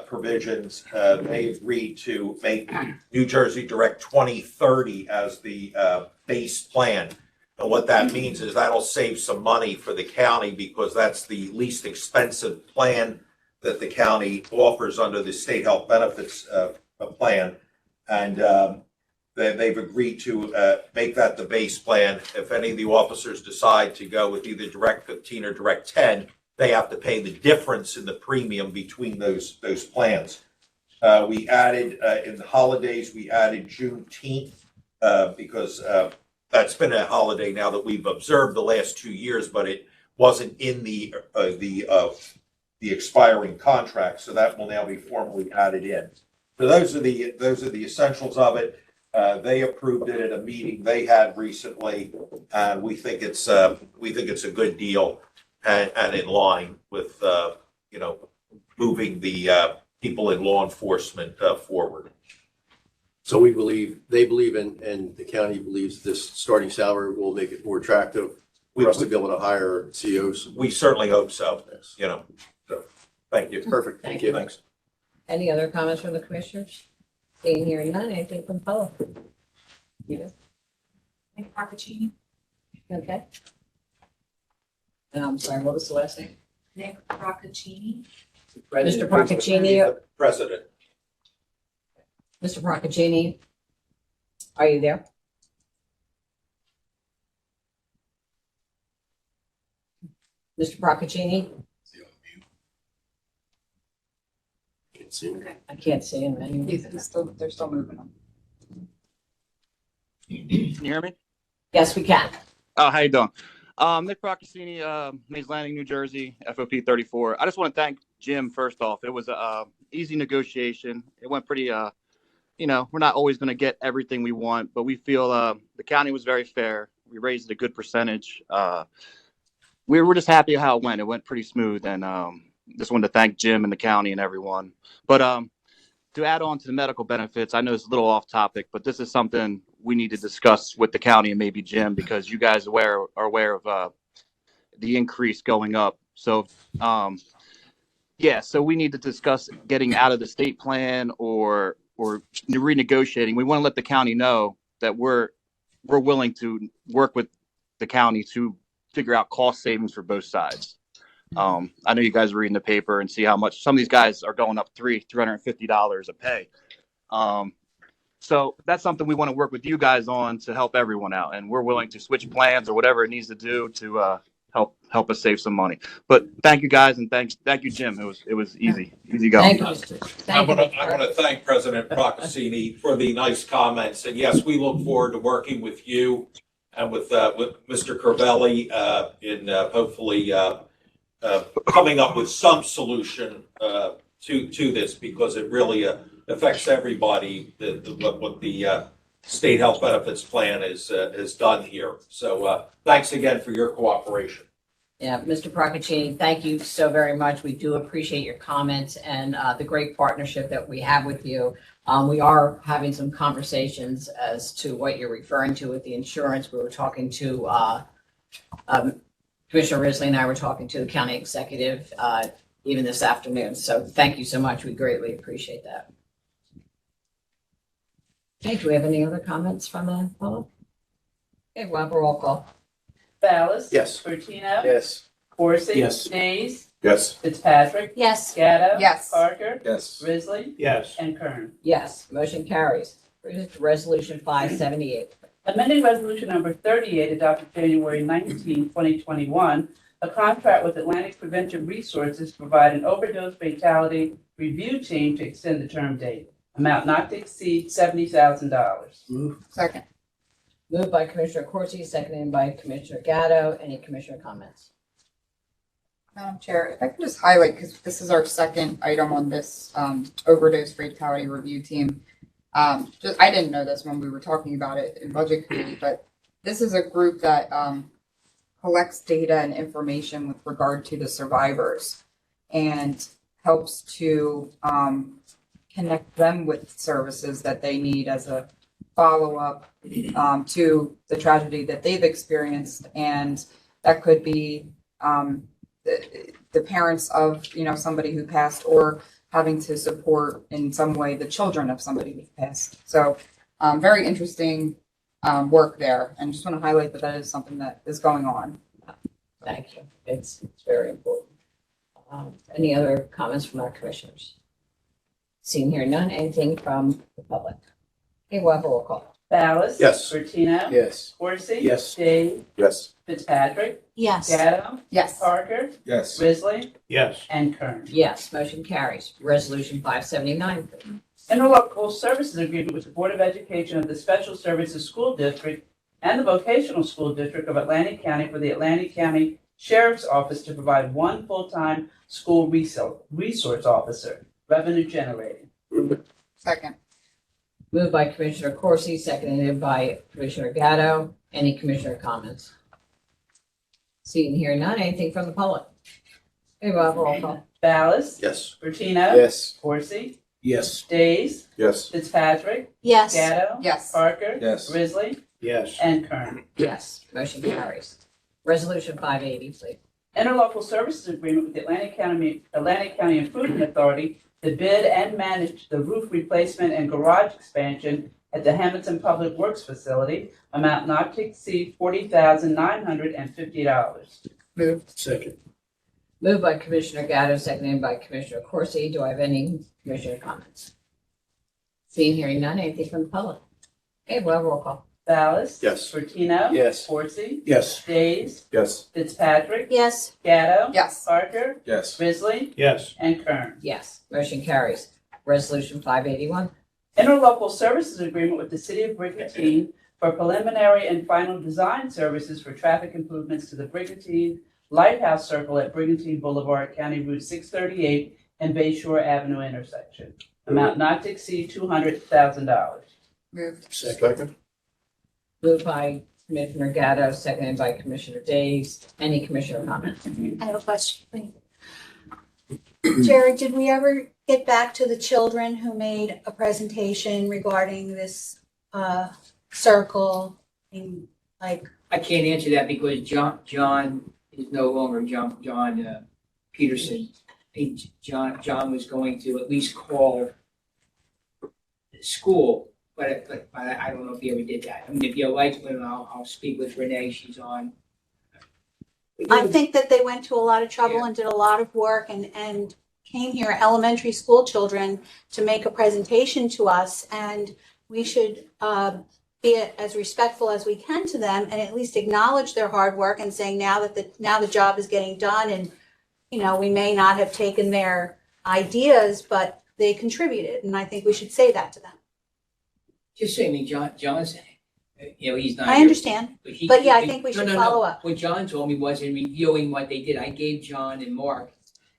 provisions, they agreed to make New Jersey Direct 2030 as the base plan. And what that means is that'll save some money for the county because that's the least expensive plan that the county offers under the state health benefits plan. And they've agreed to make that the base plan. If any of the officers decide to go with either Direct 15 or Direct 10, they have to pay the difference in the premium between those plans. We added, in the holidays, we added Juneteenth because that's been a holiday now that we've observed the last 2 years, but it wasn't in the expiring contract, so that will now be formally added in. So those are the essentials of it. They approved it at a meeting they had recently, and we think it's a good deal and in line with moving the people in law enforcement forward. So they believe and the county believes this starting salary will make it more attractive for us to be able to hire CEOs. We certainly hope so, So, thank you. Perfect. Thank you. Thanks. Any other comments from the commissioners? Seeing, hearing none. Anything from the public? Yes. Nick Procaccini. Okay. And I'm sorry, what was the last name? Nick Procaccini. Mr. Procaccini. President. Mr. Procaccini, are you there? Mr. Procaccini? I can't see him anymore. They're still moving on. Can you hear me? Yes, we can. Oh, how you doing? Nick Procaccini, Mays Landing, New Jersey, FOP 34. I just want to thank Jim first off. It was a easy negotiation. It went pretty, you know, we're not always going to get everything we want, but we feel the county was very fair. We raised a good percentage. We were just happy how it went. It went pretty smooth, and just wanted to thank Jim and the county and everyone. But to add on to the medical benefits, I know it's a little off topic, but this is something we need to discuss with the county and maybe Jim, because you guys are aware of the increase going up. So, yeah, so we need to discuss getting out of the state plan or renegotiating. We want to let the county know that we're willing to work with the county to figure out cost savings for both sides. I know you guys are reading the paper and see how much some of these guys are going up $350 a pay. So that's something we want to work with you guys on to help everyone out. And we're willing to switch plans or whatever it needs to do to help us save some money. But thank you guys, and thank you, Jim. It was easy going. Thank you. I want to thank President Procaccini for the nice comments. And yes, we look forward to working with you and with Mr. Crivelli in hopefully coming up with some solution to this, because it really affects everybody. What the state health benefits plan is done here. So thanks again for your cooperation. Yeah, Mr. Procaccini, thank you so very much. We do appreciate your comments and the great partnership that we have with you. We are having some conversations as to what you're referring to with the insurance. We were talking to Commissioner Risley and I were talking to the county executive even this afternoon. So thank you so much. We greatly appreciate that. Okay, do we have any other comments from the public? Okay, we'll have a roll call. Ballas? Yes. Bertino? Yes. Corsi? Yes. Days? Yes. Fitzpatrick? Yes. Gatto? Yes. Parker? Yes. Risley? Yes. And Kern. Yes, motion carries. Resolution 578. Amending Resolution Number 38, adopted January 19, 2021, a contract with Atlantic Prevention Resources to provide an overdose fatality review team to extend the term date. Amount not to exceed $70,000. Move. Second. Moved by Commissioner Corsi, seconded by Commissioner Gatto. Any commissioner comments? Madam Chair, if I could just highlight, because this is our second item on this overdose fatality review team. I didn't know this when we were talking about it in budget committee, but this is a group that collects data and information with regard to the survivors and helps to connect them with services that they need as a follow-up to the tragedy that they've experienced. And that could be the parents of, somebody who passed, or having to support in some way the children of somebody who passed. So very interesting work there. And just want to highlight that is something that is going on. Thank you. It's very important. Any other comments from our commissioners? Seeing here none. Anything from the public? Okay, we'll have a roll call. Ballas? Yes. Bertino? Yes. Corsi? Yes. Days? Yes. Fitzpatrick? Yes. Gatto? Yes. Parker? Yes. Risley? Yes. And Kern. Yes, motion carries. Resolution 579. Interlocal Services Agreement with the Board of Education of the Special Services School District and the Vocational School District of Atlantic County for the Atlantic County Sheriff's Office to provide one full-time school resource officer, revenue generating. Second. Moved by Commissioner Corsi, seconded by Commissioner Gatto. Any commissioner comments? Seeing here none. Anything from the public? Okay, we'll have a roll call. Ballas? Yes. Bertino? Yes. Corsi? Yes. Days? Yes. Fitzpatrick? Yes. Gatto? Yes. Parker? Yes. Risley? Yes. And Kern. Yes, motion carries. Resolution 580, please. Interlocal Services Agreement with the Atlantic County Improvement Authority to bid and manage the roof replacement and garage expansion at the Hamilton Public Works Facility, amount not to exceed $40,950. Moved. Second. Moved by Commissioner Gatto, seconded by Commissioner Corsi. Do I have any commissioner comments? Seeing, hearing none, anything from the public? Okay, well, roll call. Ballas? Yes. Bertino? Yes. Fortsey? Yes. Days? Yes. Fitzpatrick? Yes. Gatto? Yes. Parker? Yes. Risley? Yes. And Kern. Yes, motion carries. Resolution 581. Interlocal services agreement with the city of Brigantine for preliminary and final design services for traffic improvements to the Brigantine Lighthouse Circle at Brigantine Boulevard, County Route 638 and Bay Shore Avenue intersection. Amount not to exceed $200,000. Moved. Second. Moved by Commissioner Gatto, seconded by Commissioner Days. Any commissioner comments? I have a question. Jerry, did we ever get back to the children who made a presentation regarding this circle? And like, I can't answer that because John is no longer John Peterson. I think John was going to at least call the school, but I don't know if he ever did that. I mean, if you like, I'll speak with Renee. She's on. I think that they went to a lot of trouble and did a lot of work and came here, elementary school children, to make a presentation to us. And we should be as respectful as we can to them and at least acknowledge their hard work and saying now that the job is getting done, and we may not have taken their ideas, but they contributed, and I think we should say that to them. Just saying, I mean, John's, he's not. I here, understand, but yeah, I think we should follow up. What John told me was in reviewing what they did, I gave John and Mark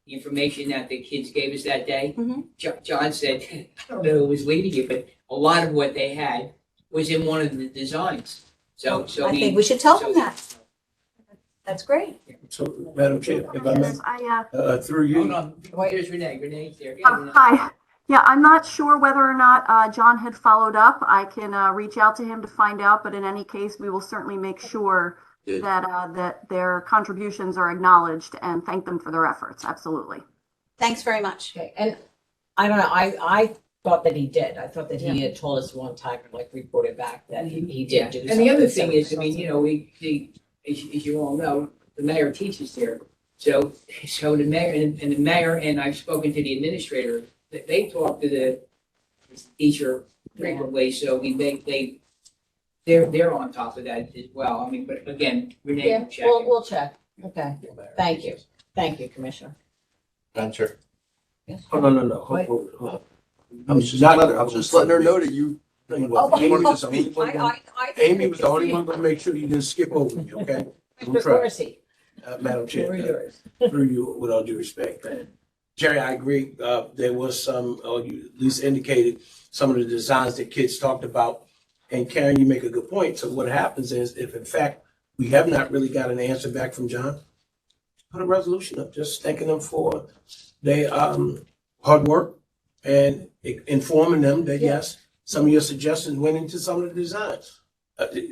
the information that the kids gave us that day. Mhm. John said, I don't know who was leading it, but a lot of what they had was in one of the designs. So I think we should tell them that. That's great. So, Madam Chair, if I may, Yes, through you. Hold on, here's Renee. Renee's there. hi. Yeah, I'm not sure whether or not John had followed up. I can reach out to him to find out, but in any case, we will certainly make sure that their contributions are acknowledged and thank them for their efforts. Absolutely. Thanks very much. Okay, and I don't know, I thought that he did. I thought that he had told us one time, like reported back that he did do something. And the other thing is, I mean, as you all know, the mayor teaches there. So the mayor and I've spoken to the administrator, that they talk to the teacher frequently, so they're on top of that as well. I mean, but again, Renee Yeah, will check. we'll check. Okay, thank you. Thank you, Commissioner. Madam Chair. Yes. Oh, no. Wait. Hold on. I was just letting her know that you. No, you Oh, wasn't. Amy was the only one I. Amy was the only one to make sure you didn't skip over me, okay? We'll Mr. try. Dorsey, Madam Chair. who are yours? Through you, with all due respect. Jerry, I agree. There was some, or you at least indicated some of the designs that kids talked about. And Karen, you make a good point. So what happens is, if in fact we have not really got an answer back from John, put a resolution up, just thanking them for their hard work and informing them that yes, some of your suggestions went into some of the designs.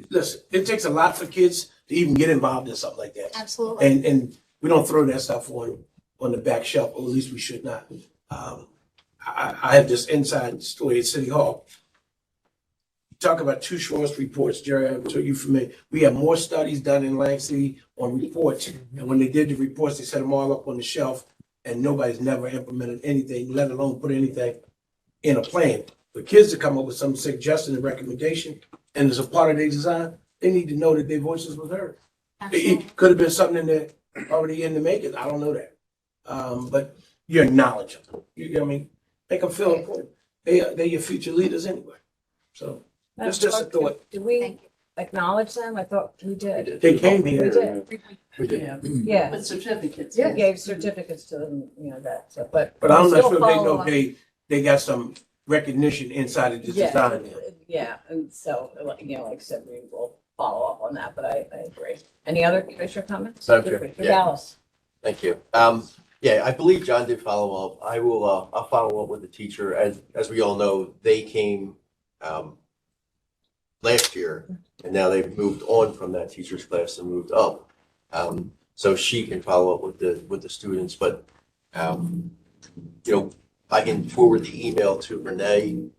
Listen, it takes a lot for kids to even get involved in something like that. Absolutely. And we don't throw that stuff on the back shelf, or at least we should not. I have this inside story at City Hall. Talk about two Schwartz reports, Jerry, I'm sure you're familiar. We have more studies done in Lang City on reports. And when they did the reports, they set them all up on the shelf, and nobody's never implemented anything, let alone put anything in a plan. For kids to come up with some suggestion and recommendation, and as a part of their design, they need to know that their voices were heard. It could have been something in there already in the making. I don't know that. But you acknowledge them. You make them feel important. They're your future leaders anyway. So that's just a thought. Did we acknowledge them? I thought we did. They came here. We did. We did. Yeah. With certificates. We gave certificates to them, that, so, but. But I'm not still sure if they follow know up. they got some recognition inside of the design. Yeah, and so, like I said, we will follow up on that, but I agree. Any other commissioner comments? Madam Chair, Mr. yeah. Dallas? Thank you. Yeah, I believe John did follow up. I'll follow up with the teacher. As we all know, they came last year, and now they've moved on from that teacher's class and moved up. So she can follow up with the students, but I can forward the email to Renee,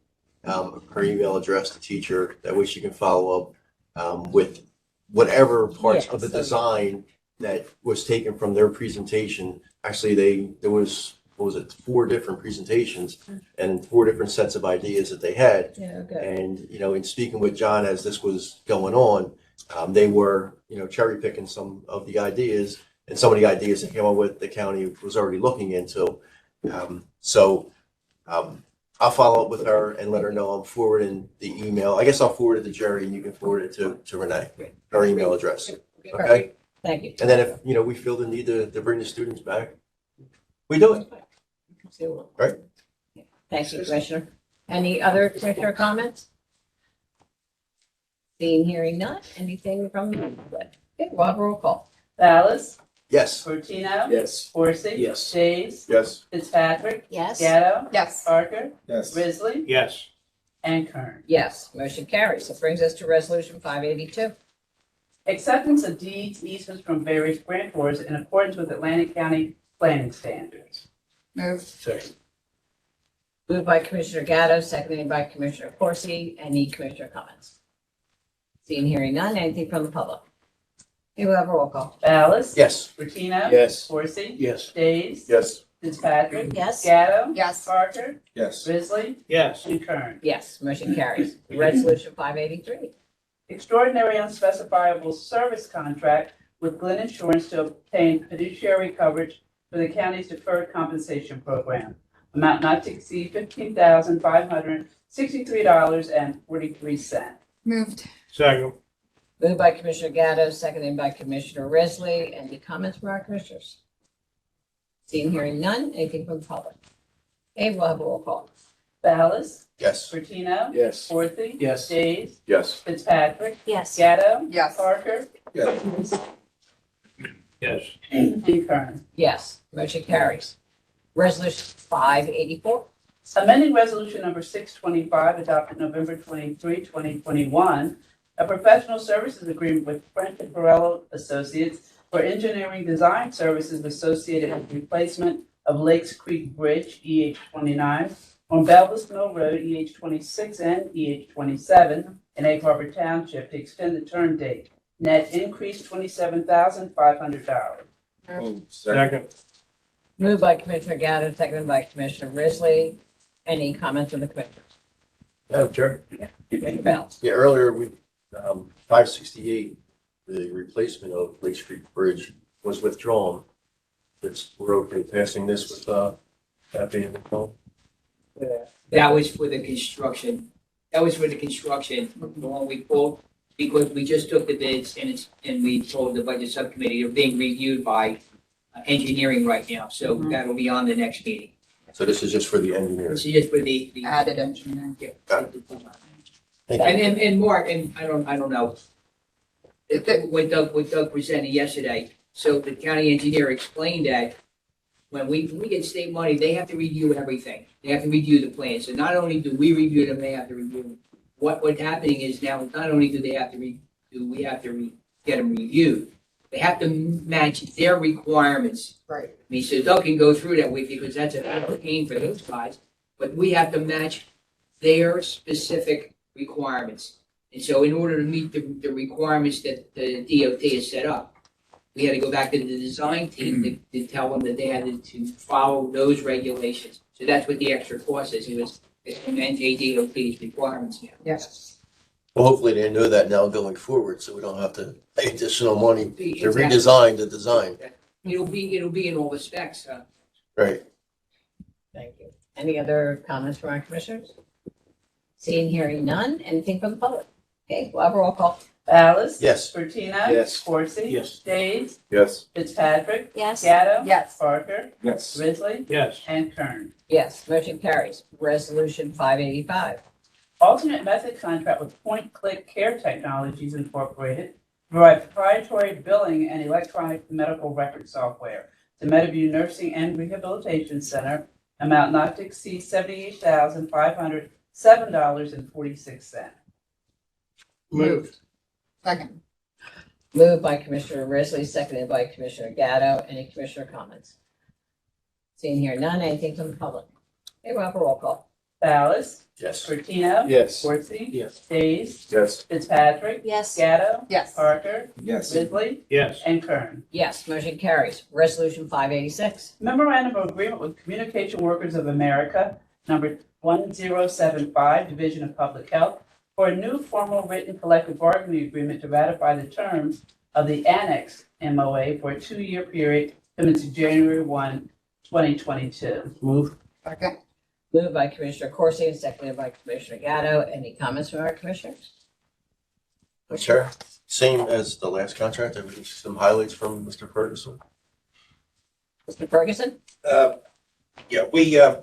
her email address, the teacher. That way she can follow up with whatever parts of the design that was taken from their presentation. Actually, there was what was it, 4 different presentations and 4 different sets of ideas that they had. Yeah, good. And, you know, in speaking with John as this was going on, they were, you know, cherry picking some of the ideas, and some of the ideas they came up with, the county was already looking into. I'll follow up with her and let her know I'm forwarding the email. I guess I'll forward it to Jerry and you can forward it to Renee, her email address. Okay? Thank you. And then if, you know, we feel the need to bring the students back, we do it. Right. Thank you, Commissioner. Any other commissioner comments? Seeing, hearing none, anything from the public? Okay, we'll have a roll call. Ballas? Yes. Fortino? Yes. Horsey? Yes. Days? Yes. Fitzpatrick? Yes. Gatto? Yes. Parker? Yes. Risley? Yes. And Kern. Yes, motion carries. That brings us to resolution 582. Acceptance of deeds, easements from various grantors in accordance with Atlantic County planning standards. Moved. Second. Moved by Commissioner Gatto, seconded by Commissioner Corsi. Any commissioner comments? Seeing, hearing none, anything from the public? Okay, we'll have a roll call. Ballas? Yes. Fortino? Yes. Horsey? Yes. Days? Yes. Fitzpatrick? Yes. Gatto? Yes. Parker? Yes. Risley? Yes. And Kern. Yes, motion carries. Resolution 583. Extraordinary unspecifiable service contract with Glen Insurance to obtain fiduciary coverage for the county's deferred compensation program. Amount not to exceed $15,563.43. Moved. Second. Moved by Commissioner Gatto, seconded by Commissioner Risley. Any comments from our commissioners? Seeing, hearing none, anything from the public? Okay, we'll have a roll call. Ballas? Yes. Fortino? Yes. Horsey? Yes. Days? Yes. Fitzpatrick? Yes. Gatto? Yes. Parker? Yes. Yes. And Kern. Yes, motion carries. Resolution 584. Amending Resolution Number 625, adopted November 23, 2021, a professional services agreement with French and Perello Associates for engineering design services associated with replacement of Lakes Creek Bridge, EH 29, on Belvis Mill Road, EH 26 and EH 27 in Egg Harbor Township to extend the term date. Net increase $27,500. Second. Moved by Commissioner Gatto, seconded by Commissioner Risley. Any comments from the commissioners? Madam Chair. Commissioner Bell? Yeah, earlier we, 568, the replacement of Lake Street Bridge was withdrawn. We're okay passing this with, that being withdrawn? That was for the construction. That was for the construction, the one we pulled, because we just took the bids and we told the budget subcommittee they're being reviewed by engineering right now. So that'll be on the next meeting. So this is just for the engineers. This is just for the. Added engineering. Yeah. Got Thank you. And Mark, and I don't know. What Doug presented yesterday, so the county engineer explained that when we get state money, they have to review everything. They have to review the plans. So not only do we review them, they have to review them. What's happening is now, not only do they have to we have to get them reviewed, they have to match their requirements. Right. I mean, so Doug can go through that with you because that's a pain for those guys, but we have to match their specific requirements. And so in order to meet the requirements that the DOT has set up, we had to go back to the design team to tell them that they had to follow those regulations. So that's what the extra cost is. It was NJDOT's requirements now. Yes. Well, hopefully they know that now going forward, so we don't have to pay additional money to Exactly. redesign the design. It'll be in all the specs. Right. Thank you. Any other comments from our commissioners? Seeing, hearing none, anything from the public? Okay, we'll have a roll call. Ballas? Yes. Fortino? Yes. Horsey? Yes. Days? Yes. Fitzpatrick? Yes. Gatto? Yes. Parker? Yes. Risley? Yes. And Kern. Yes, motion carries. Resolution 585. Alternate method contract with Point Click Care Technologies Incorporated to provide proprietary billing and electronic medical record software to Meadowview Nursing and Rehabilitation Center, amount not to exceed $78,507.46. Moved. Second. Moved by Commissioner Risley, seconded by Commissioner Gatto. Any commissioner comments? Seeing here none, anything from the public? Okay, we'll have a roll call. Ballas, Yes. Martino. Yes. Corsi. Yes. Days. Yes. Fitzpatrick. Yes. Gatto. Yes. Parker. Yes. Ridley. Yes. And Kern. Yes, motion carries. Resolution 586. Memorandum of Agreement with Communication Workers of America, number 1075, Division of Public Health, for a new formal written collective bargaining agreement to ratify the terms of the Annex MOA for a 2-year period commencing January 1, 2022. Move. Second. Moved by Commissioner Corsi and seconded by Commissioner Gatto. Any comments from our commissioners? Chair, same as the last contract. I would some highlights from Mr. Ferguson. Mr. Ferguson? Yeah,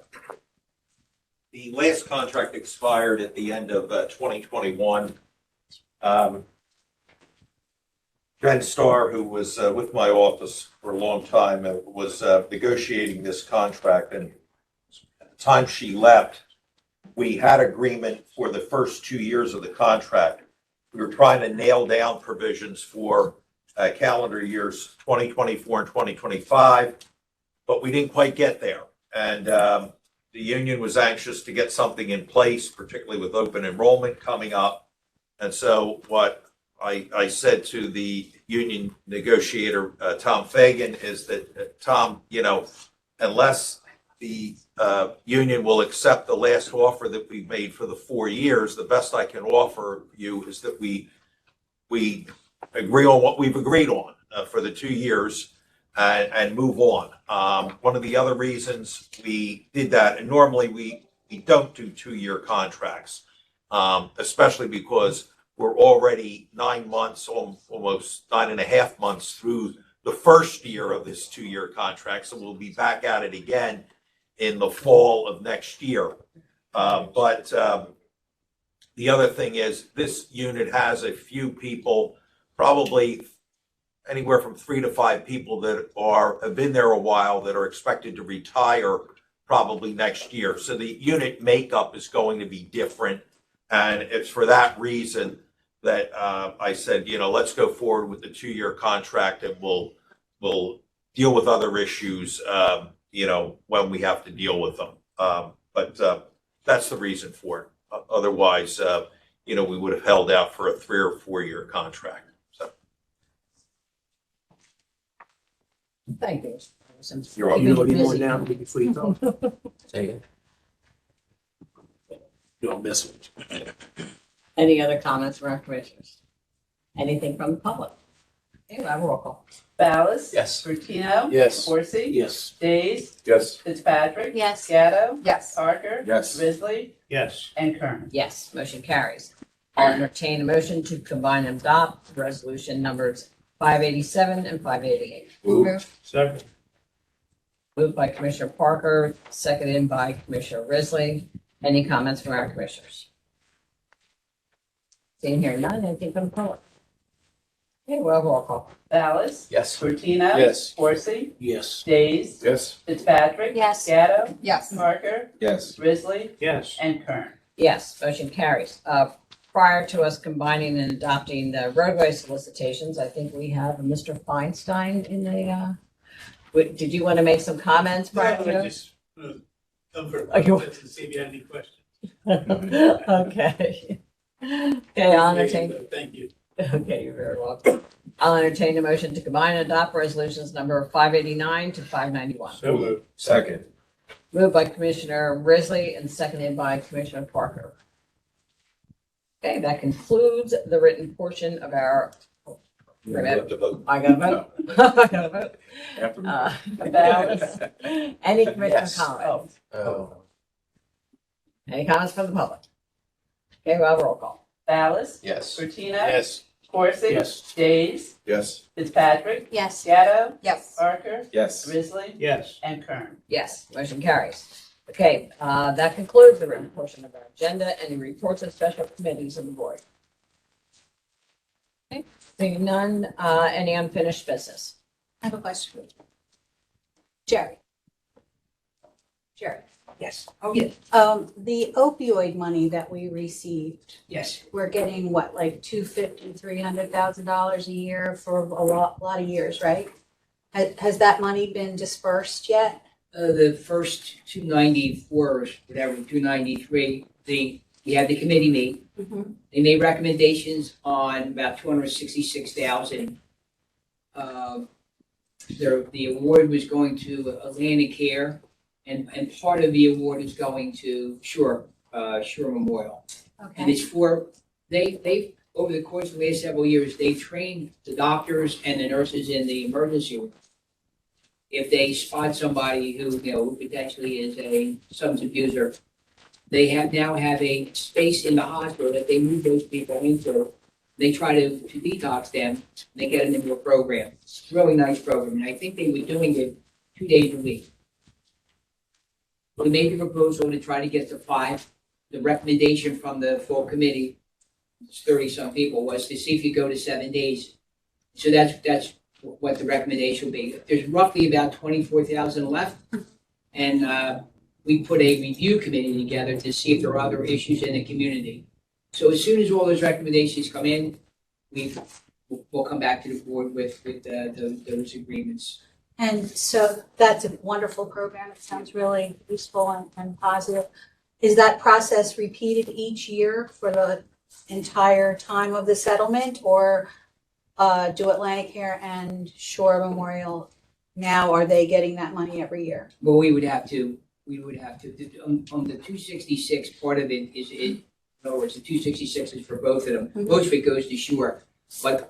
the last contract expired at the end of 2021. Jen Starr, who was with my office for a long time, was negotiating this contract, and at the time she left, we had agreement for the first 2 years of the contract. We were trying to nail down provisions for calendar years 2024 and 2025, but we didn't quite get there. And the union was anxious to get something in place, particularly with open enrollment coming up. And so what I said to the union negotiator, Tom Fagan, is that, Tom, unless the union will accept the last offer that we made for the 4 years, the best I can offer you is that we agree on what we've agreed on for the 2 years and move on. One of the other reasons we did that, and normally we don't do 2-year contracts, especially because we're already 9 months, almost 9.5 months through the first year of this 2-year contract. So we'll be back at it again in the fall of next year. But the other thing is this unit has a few people, probably anywhere from 3 to 5 people that have been there a while that are expected to retire probably next year. So the unit makeup is going to be different. And it's for that reason that I said, let's go forward with the 2-year contract, and we'll deal with other issues, when we have to deal with them. But that's the reason for it. Otherwise, we would have held out for a 3 or 4 year contract. So Thank you, Mr. Ferguson. You're welcome. You know Keeping any more busy. now before you talk? Say again. Don't mess with you. Any other comments from our commissioners? Anything from the public? Okay, we'll have a roll call. Ballas. Yes. Martino. Yes. Corsi. Yes. Days. Yes. Fitzpatrick. Yes. Gatto. Yes. Parker. Yes. Ridley. Yes. And Kern. Yes, motion carries. I'll entertain a motion to combine and adopt resolution numbers 587 and 588. Move. Second. Moved by Commissioner Parker, seconded by Commissioner Risley. Any comments from our commissioners? Seeing here none, anything from the public? Okay, we'll have a roll call. Ballas. Yes. Martino. Yes. Corsi. Yes. Days. Yes. Fitzpatrick. Yes. Gatto. Yes. Parker. Yes. Risley. Yes. And Kern. Yes, motion carries. Prior to us combining and adopting the roadway solicitations, I think we have Mr. Feinstein in the, did you want to make some comments prior to? Just come for Okay. comments and see if you have any questions. Okay. Okay, I'll entertain. Thank you. Okay, you're very welcome. I'll entertain a motion to combine and adopt resolutions number 589 to 591. So moved. Second. Moved by Commissioner Risley and seconded by Commissioner Parker. Okay, that concludes the written portion of our. You have to vote. I gotta vote. I gotta vote. After we Ballas. Any commissioner Yes. comments? Oh. Any comments from the public? Okay, we'll have a roll call. Ballas. Yes. Martino. Yes. Corsi. Yes. Days. Yes. Fitzpatrick. Yes. Gatto. Yes. Parker. Yes. Risley. Yes. And Kern. Yes, motion carries. Okay, that concludes the written portion of our agenda. Any reports of special committees of the board? Okay, seeing none, any unfinished business? I have a question. Jerry. Jerry. Yes, Oh, yeah. The opioid money that we received, yes. we're getting what, like $250,000-$300,000 a year for a lot of years, right? Has that money been dispersed yet? The first 294, or whatever, 293, we had the committee meet. They made recommendations on about 266,000. The award was going to Atlantic Care, and part of the award is going to Shore Memorial. And Okay. it's for, they, over the course of the last several years, they trained the doctors and the nurses in the emergency room. If they spot somebody who, potentially is a substance abuser, they now have a space in the hospital that they move those people into. They try to detox them, they get them into a program. It's a really nice program, and I think they were doing it 2 days a week. They made the proposal to try to get to 5. The recommendation from the full committee, it's 30-some people, was to see if you go to 7 days. So that's what the recommendation will be. There's roughly about 24,000 left, and we put a review committee together to see if there are other issues in the community. So as soon as all those recommendations come in, we'll come back to the board with those agreements. And so that's a wonderful program. It sounds really useful and positive. Is that process repeated each year for the entire time of the settlement, or do Atlantic Care and Shore Memorial now, are they getting that money every year? Well, we would have to, on the 266, part of it is, in other words, the 266 is for both of them. Most of it goes to Shore, but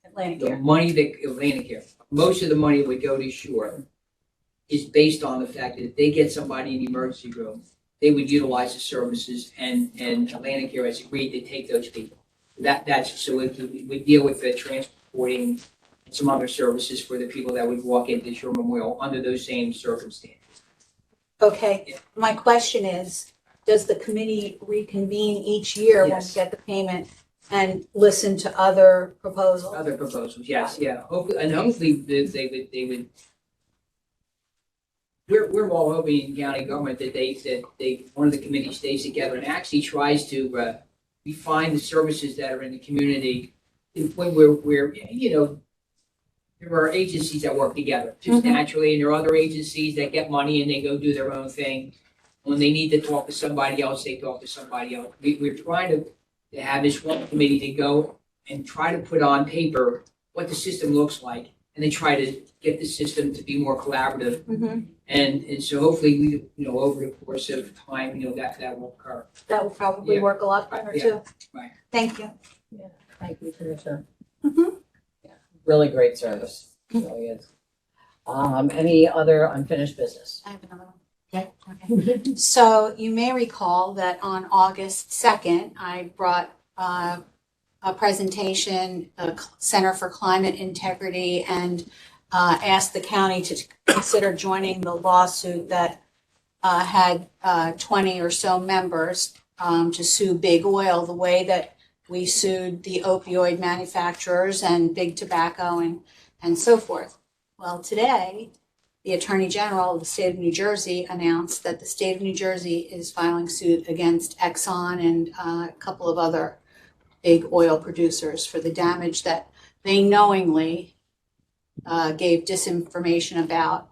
Atlantic the Care. money that, Atlantic Care, most of the money that would go to Shore is based on the fact that if they get somebody in the emergency room, they would utilize the services, and Atlantic Care has agreed to take those people. That's, so we deal with the transporting and some other services for the people that would walk into Shore Memorial under those same circumstances. Okay, my question is, does the committee reconvene each year when we Yes. get the payment and listen to other proposals? Other proposals, yes, yeah, hopefully they would. We're all hoping in county government that one of the committees stays together and actually tries to refine the services that are in the community to the point where there are agencies that work together just naturally, and there are other agencies that get money and they go do their own thing. When they need to talk to somebody else, they talk to somebody else. We're trying to have this one committee to go and try to put on paper what the system looks like, and then try to get the system to be more collaborative. And so hopefully over the course of time, that will occur. That will probably Yeah. work a lot better Yeah. too. Right. Thank you. Thank you, Commissioner. Mhm. Yeah, really great service, it really is. Any other unfinished business? I have another one. Okay. So you may recall that on August 2nd, I brought a presentation, Center for Climate Integrity, and asked the county to consider joining the lawsuit that had 20 or so members to sue Big Oil the way that we sued the opioid manufacturers and Big Tobacco and so forth. Well, today, the Attorney General of the state of New Jersey announced that the state of New Jersey is filing suit against Exxon and a couple of other big oil producers for the damage that they knowingly gave disinformation about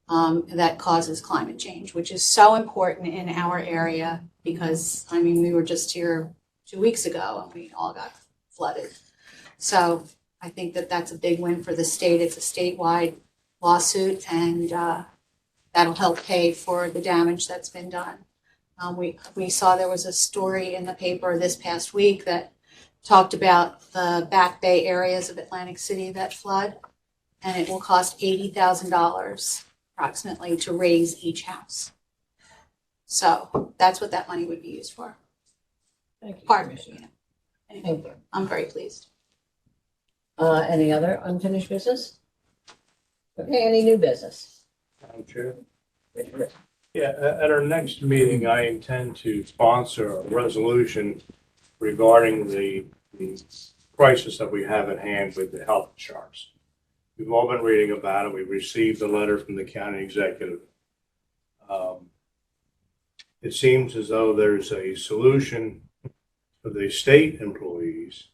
that causes climate change, which is so important in our area because, we were just here 2 weeks ago and we all got flooded. So I think that that's a big win for the state. It's a statewide lawsuit, and that'll help pay for the damage that's been done. We saw there was a story in the paper this past week that talked about the Back Bay areas of Atlantic City that flood, and it will cost $80,000 approximately to raise each house. So that's what that money would be used for. Thank you, Part of it, Commissioner. Anyway, Thank you. I'm very pleased. Any other unfinished business? Okay, any new business? Madam Chair. Richard? Yeah, at our next meeting, I intend to sponsor a resolution regarding the crisis that we have at hand with the health insurance. We've all been reading about it. We've received a letter from the county executive. It seems as though there's a solution for the state employees,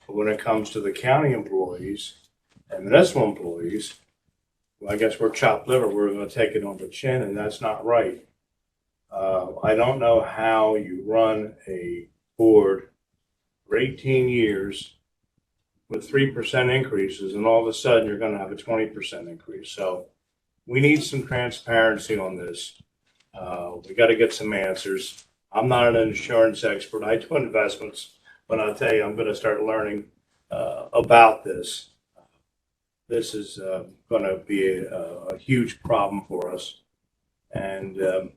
but when it comes to the county employees and municipal employees, I guess we're chopped liver, we're gonna take it on the chin, and that's not right. I don't know how you run a board for 18 years with 3% increases, and all of a sudden you're gonna have a 20% increase. So we need some transparency on this. We gotta get some answers. I'm not an insurance expert. I do investments, but I'll tell you, I'm gonna start learning about this. This is gonna be a huge problem for us. And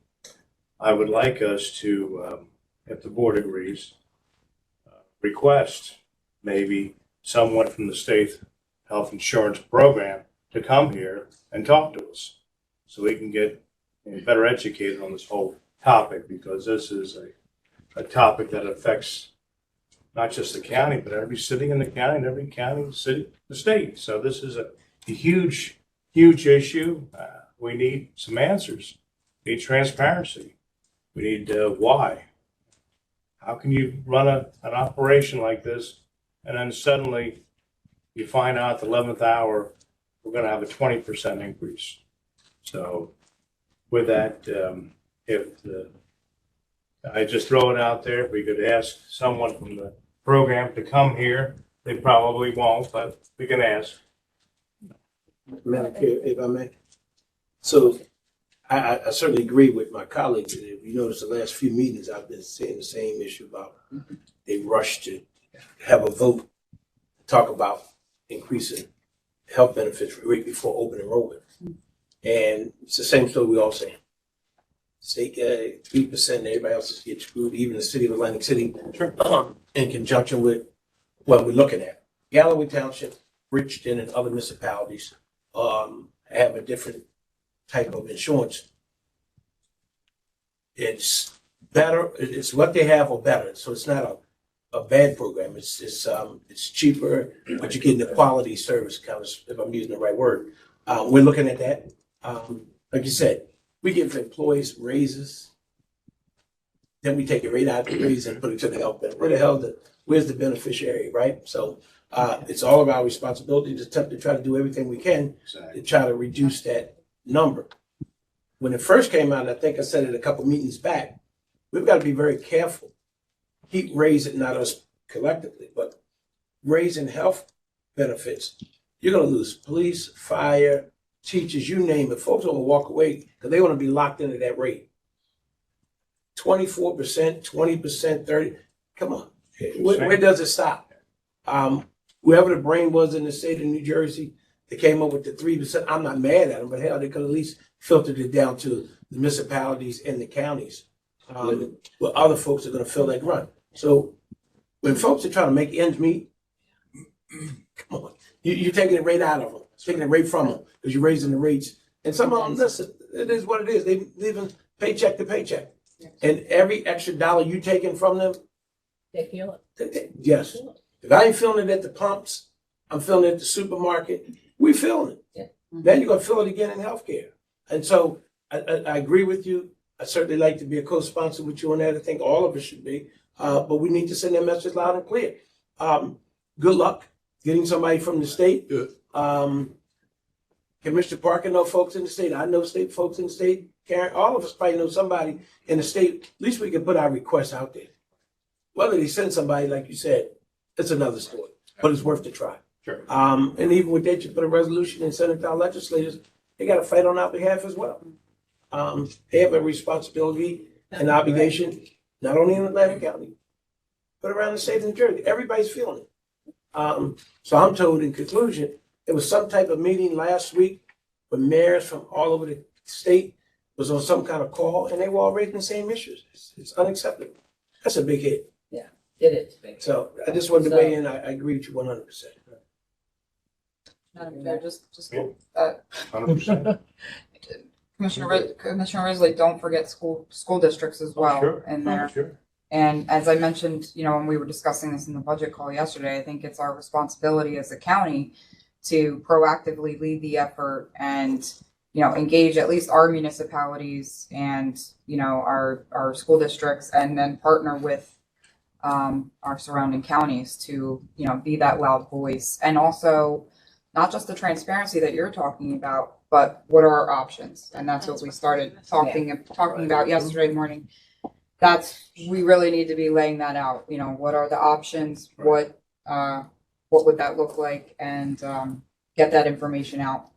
I would like us to, if the board agrees, request maybe someone from the state health insurance program to come here and talk to us so we can get better educated on this whole topic, because this is a topic that affects not just the county, but every city in the county and every county, city, the state. So this is a huge, huge issue. We need some answers. We need transparency. We need why. How can you run an operation like this and then suddenly you find out at the 11th hour we're going to have a 20% increase? So with that, I just throw it out there, if we could ask someone from the program to come here, they probably won't, but we can ask. Madam Chair, if I may. So I certainly agree with my colleagues. And if you notice the last few meetings, I've been saying the same issue about they rush to have a vote, talk about increasing health benefits right before open enrollment. And it's the same story we all saying. State 3%, everybody else is getting screwed, even the city of Atlantic City, in conjunction with what we're looking at. Galloway Township, Bridgeton, and other municipalities have a different type of insurance. It's better, it's what they have or better. So it's not a bad program. It's cheaper, but you're getting the quality service, kind of, if I'm using the right word. We're looking at that. Like you said, we give employees raises, then we take it right out of the raise and put it to the health benefit. Where the hell, where's the beneficiary, right? So it's all of our responsibility to attempt to try to do everything we can to try to reduce that number. When it first came out, I think I said it a couple meetings back, we've got to be very careful. Keep raising, not us collectively, but raising health benefits. You're going to lose police, fire, teachers, you name it. Folks are going to walk away because they want to be locked into that rate. 24%, 20%, 30%. Come on. Where does it stop? Whoever the brain was in the state of New Jersey, they came up with the 3%. I'm not mad at them, but hell, they could at least filtered it down to the municipalities and the counties. Where other folks are going to fill that grunt. So when folks are trying to make ends meet, come on, you're taking it right out of them, taking it right from them because you're raising the rates. And some of them, listen, it is what it is. They living paycheck to paycheck. And every extra dollar you taking from them, they feel it. Yes. If I ain't feeling it at the pumps, I'm feeling it at the supermarket. We feeling it. Yeah. Then you're going to feel it again in healthcare. And so I agree with you. I certainly like to be a co-sponsor with you on that. I think all of us should be. But we need to send that message loud and clear. Good luck getting somebody from the state. Commissioner Parker know folks in the state. I know state folks in the state. Karen, all of us probably know somebody in the state. At least we can put our requests out there. Whether they send somebody, like you said, it's another story. But it's worth the try. Sure. And even with that, you put a resolution and send it to our legislators. They got to fight on our behalf as well. They have a responsibility and obligation, not only in Atlantic County, but around the state of New Jersey. Everybody's feeling it. So I'm told in conclusion, there was some type of meeting last week where mayors from all over the state was on some kind of call, and they were all raising the same issues. It's unacceptable. That's a big hit. Yeah, it is big. So I just wanted to weigh in. I agree with you 100%. Madam Chair, just 100%. Commissioner Risley, don't forget school districts as well Sure. in there. Sure. And as I mentioned, when we were discussing this in the budget call yesterday, I think it's our responsibility as a county to proactively lead the effort and, engage at least our municipalities and, our school districts, and then partner with our surrounding counties to, be that loud voice. And also not just the transparency that you're talking about, but what are our options? And that's what we started talking about yesterday morning. We really need to be laying that out. You know, what are the options? What would that look like? And get that information out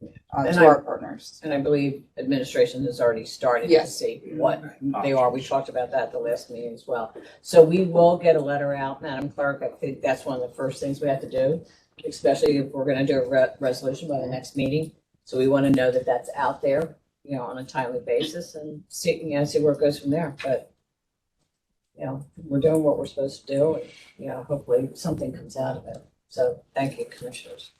to our partners. And I believe administration has already started to Yes. see what they are. We talked about that at the last meeting as well. So we will get a letter out, Madam Clerk. I think that's one of the first things we have to do, especially if we're going to do a resolution by the next meeting. So we want to know that that's out there, you know, on a timely basis and see, you know, see where it goes from there. But, you know, we're doing what we're supposed to do and, you know, hopefully something comes out of it. So thank you, commissioners.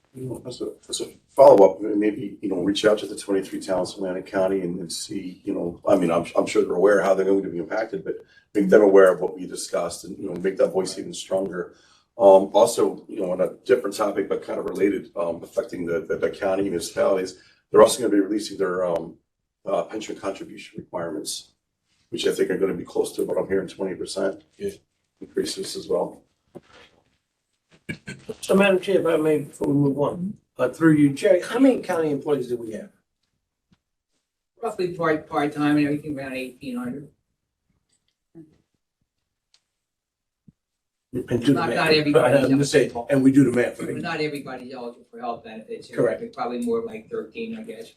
As a follow-up, maybe, reach out to the 23 towns in Atlantic County and see, I mean, I'm sure they're aware how they're going to be impacted, but make them aware of what we discussed and, make that voice even stronger. Also, on a different topic, but kind of related, affecting the county municipalities, they're also going to be releasing their pension contribution requirements, which I think are going to be close to what I'm hearing, 20% increases as well. So Madam Chair, if I may, before we move on, through you, Jerry, how many county employees do we have? Roughly part-time and everything around 1,800. And do the Not math. everybody. I'm just saying, and we do the math, But right? not everybody's eligible for health benefits. Correct. Probably more like 13, I guess.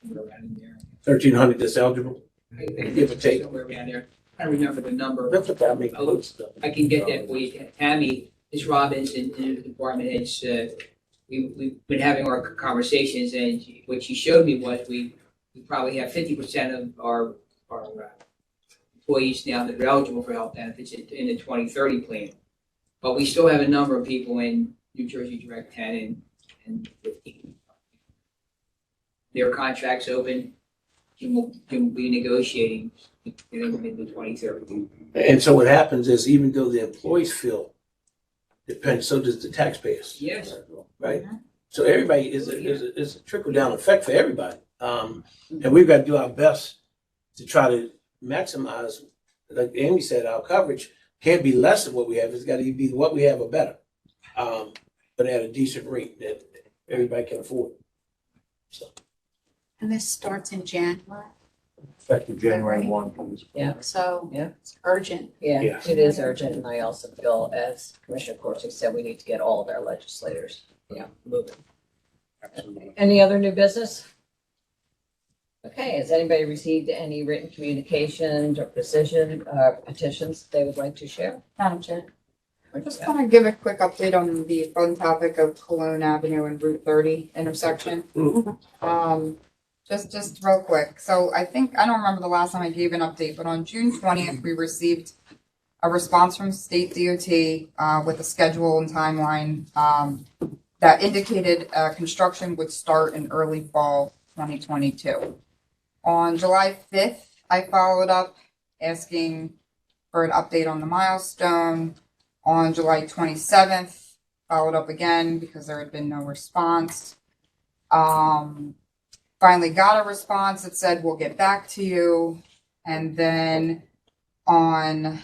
Somewhere around in there. 1,300 that's eligible? I think Give or take. somewhere around there. I don't remember the number. That's what that makes. I can get that for you. Tammy, Ms. Robbins, and the department heads, we've been having our conversations, and what she showed me was we probably have 50% of our employees now that are eligible for health benefits in the 2030 plan. But we still have a number of people in New Jersey Direct 10 and 15. Their contracts open, and we'll be negotiating in the 2030. And so what happens is, even though the employees feel depends, so does the taxpayers. Yes. Right? So everybody is a trickle down effect for everybody. And we've got to do our best to try to maximize, like Amy said, our coverage can't be less than what we have. It's got to be what we have or better. But at a decent rate that everybody can afford. So. And this starts in January, Effective January 1. Yeah. so Yeah. it's urgent. Yeah, Yeah. it is urgent, and I also feel, as Commissioner Corsi said, we need to get all of our legislators, moving. Any other new business? Okay, has anybody received any written communications or petitions they would like to share? Madam Chair. I just want to give a quick update on the fun topic of Cologne Avenue and Route 30 intersection. Just real quick. So I don't remember the last time I gave an update, but on June 20th, we received a response from State DOT with a schedule and timeline that indicated construction would start in early fall 2022. On July 5th, I followed up asking for an update on the milestone. On July 27th, followed up again because there had been no response. Finally got a response that said, we'll get back to you. And then on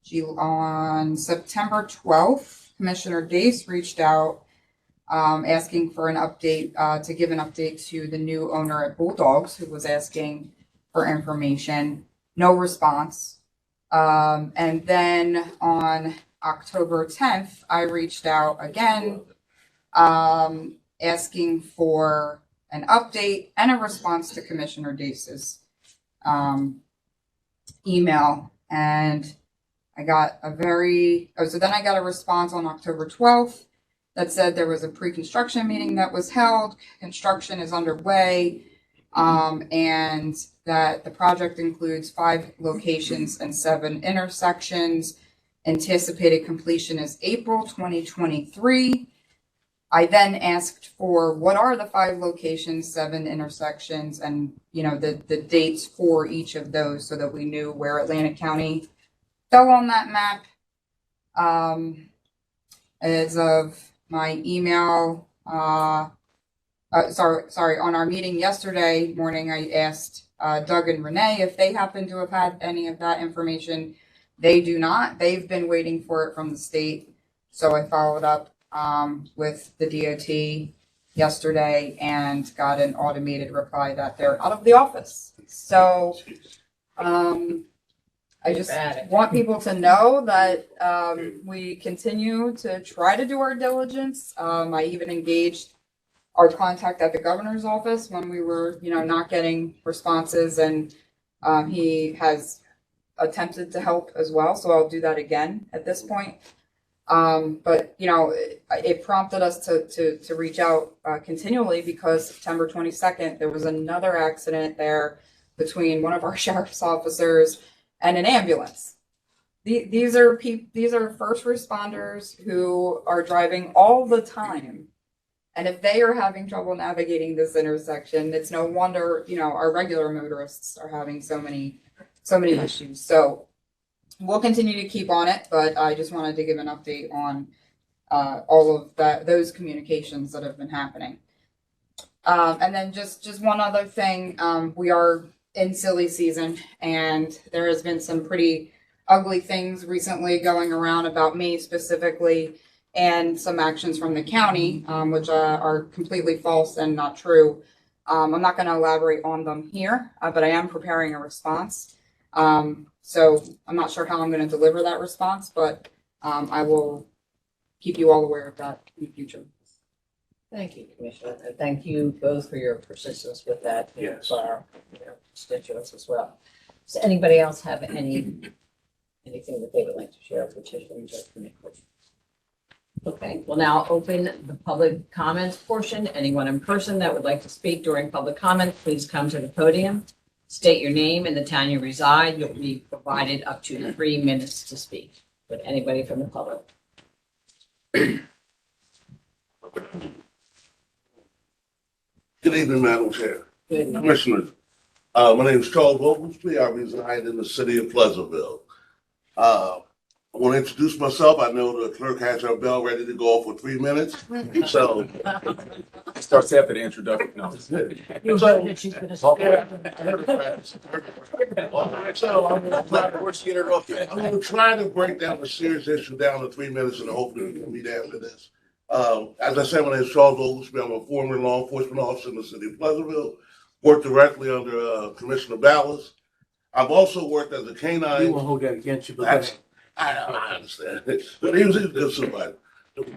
September 12th, Commissioner Dace reached out asking for an update, to give an update to the new owner at Bulldogs, who was asking for information. No response. And then on October 10th, I reached out again, asking for an update and a response to Commissioner Dace's email. And I got so then I got a response on October 12th that said there was a pre-construction meeting that was held, construction is underway, and that the project includes 5 locations and 7 intersections. Anticipated completion is April 2023. I then asked for what are the 5 locations, 7 intersections, and the dates for each of those so that we knew where Atlantic County fell on that map. As of my email, on our meeting yesterday morning, I asked Doug and Renee if they happen to have had any of that information. They do not. They've been waiting for it from the state. So I followed up with the DOT yesterday and got an automated reply that they're out of the office. So, I just want people to know that we continue to try to do our diligence. I even engaged our contact at the governor's office when we were, not getting responses, and he has attempted to help as well. So I'll do that again at this point. But it prompted us to reach out continually because September 22nd, there was another accident there between one of our sheriff's officers and an ambulance. These are first responders who are driving all the time. And if they are having trouble navigating this intersection, it's no wonder, our regular motorists are having so many issues. So we'll continue to keep on it, but I just wanted to give an update on all of those communications that have been happening. And then just one other thing, we are in silly season, and there has been some pretty ugly things recently going around about me specifically, and some actions from the county, which are completely false and not true. I'm not going to elaborate on them here, but I am preparing a response. So I'm not sure how I'm going to deliver that response, but I will keep you all aware of that in the future. Thank you, Commissioner. And thank you both for your persistence with that. Yes. For our constituents as well. Does anybody else have anything that they would like to share, petitions or commitments? Okay, we'll now open the public comments portion. Anyone in person that would like to speak during public comments, please come to the podium. State your name and the town you reside. You'll be provided up to 3 minutes to speak. But anybody from the public? Good evening, Madam Chair. Good evening. Commissioners. My name is Charles Oglesby. I reside in the city of Pleasantville. I want to introduce myself. I know the clerk has her bell ready to go for 3 minutes. So It starts after the introduction. No. You heard that she's going to speak. So I'm going to try to break down the serious issue down to 3 minutes, and hopefully we can meet after this. As I said, my name is Charles Oglesby. I'm a former law enforcement officer in the city of Pleasantville. Worked directly under Commissioner Ballas. I've also worked as a canine. We won't hold that against you, but I understand. But he was a good supervisor.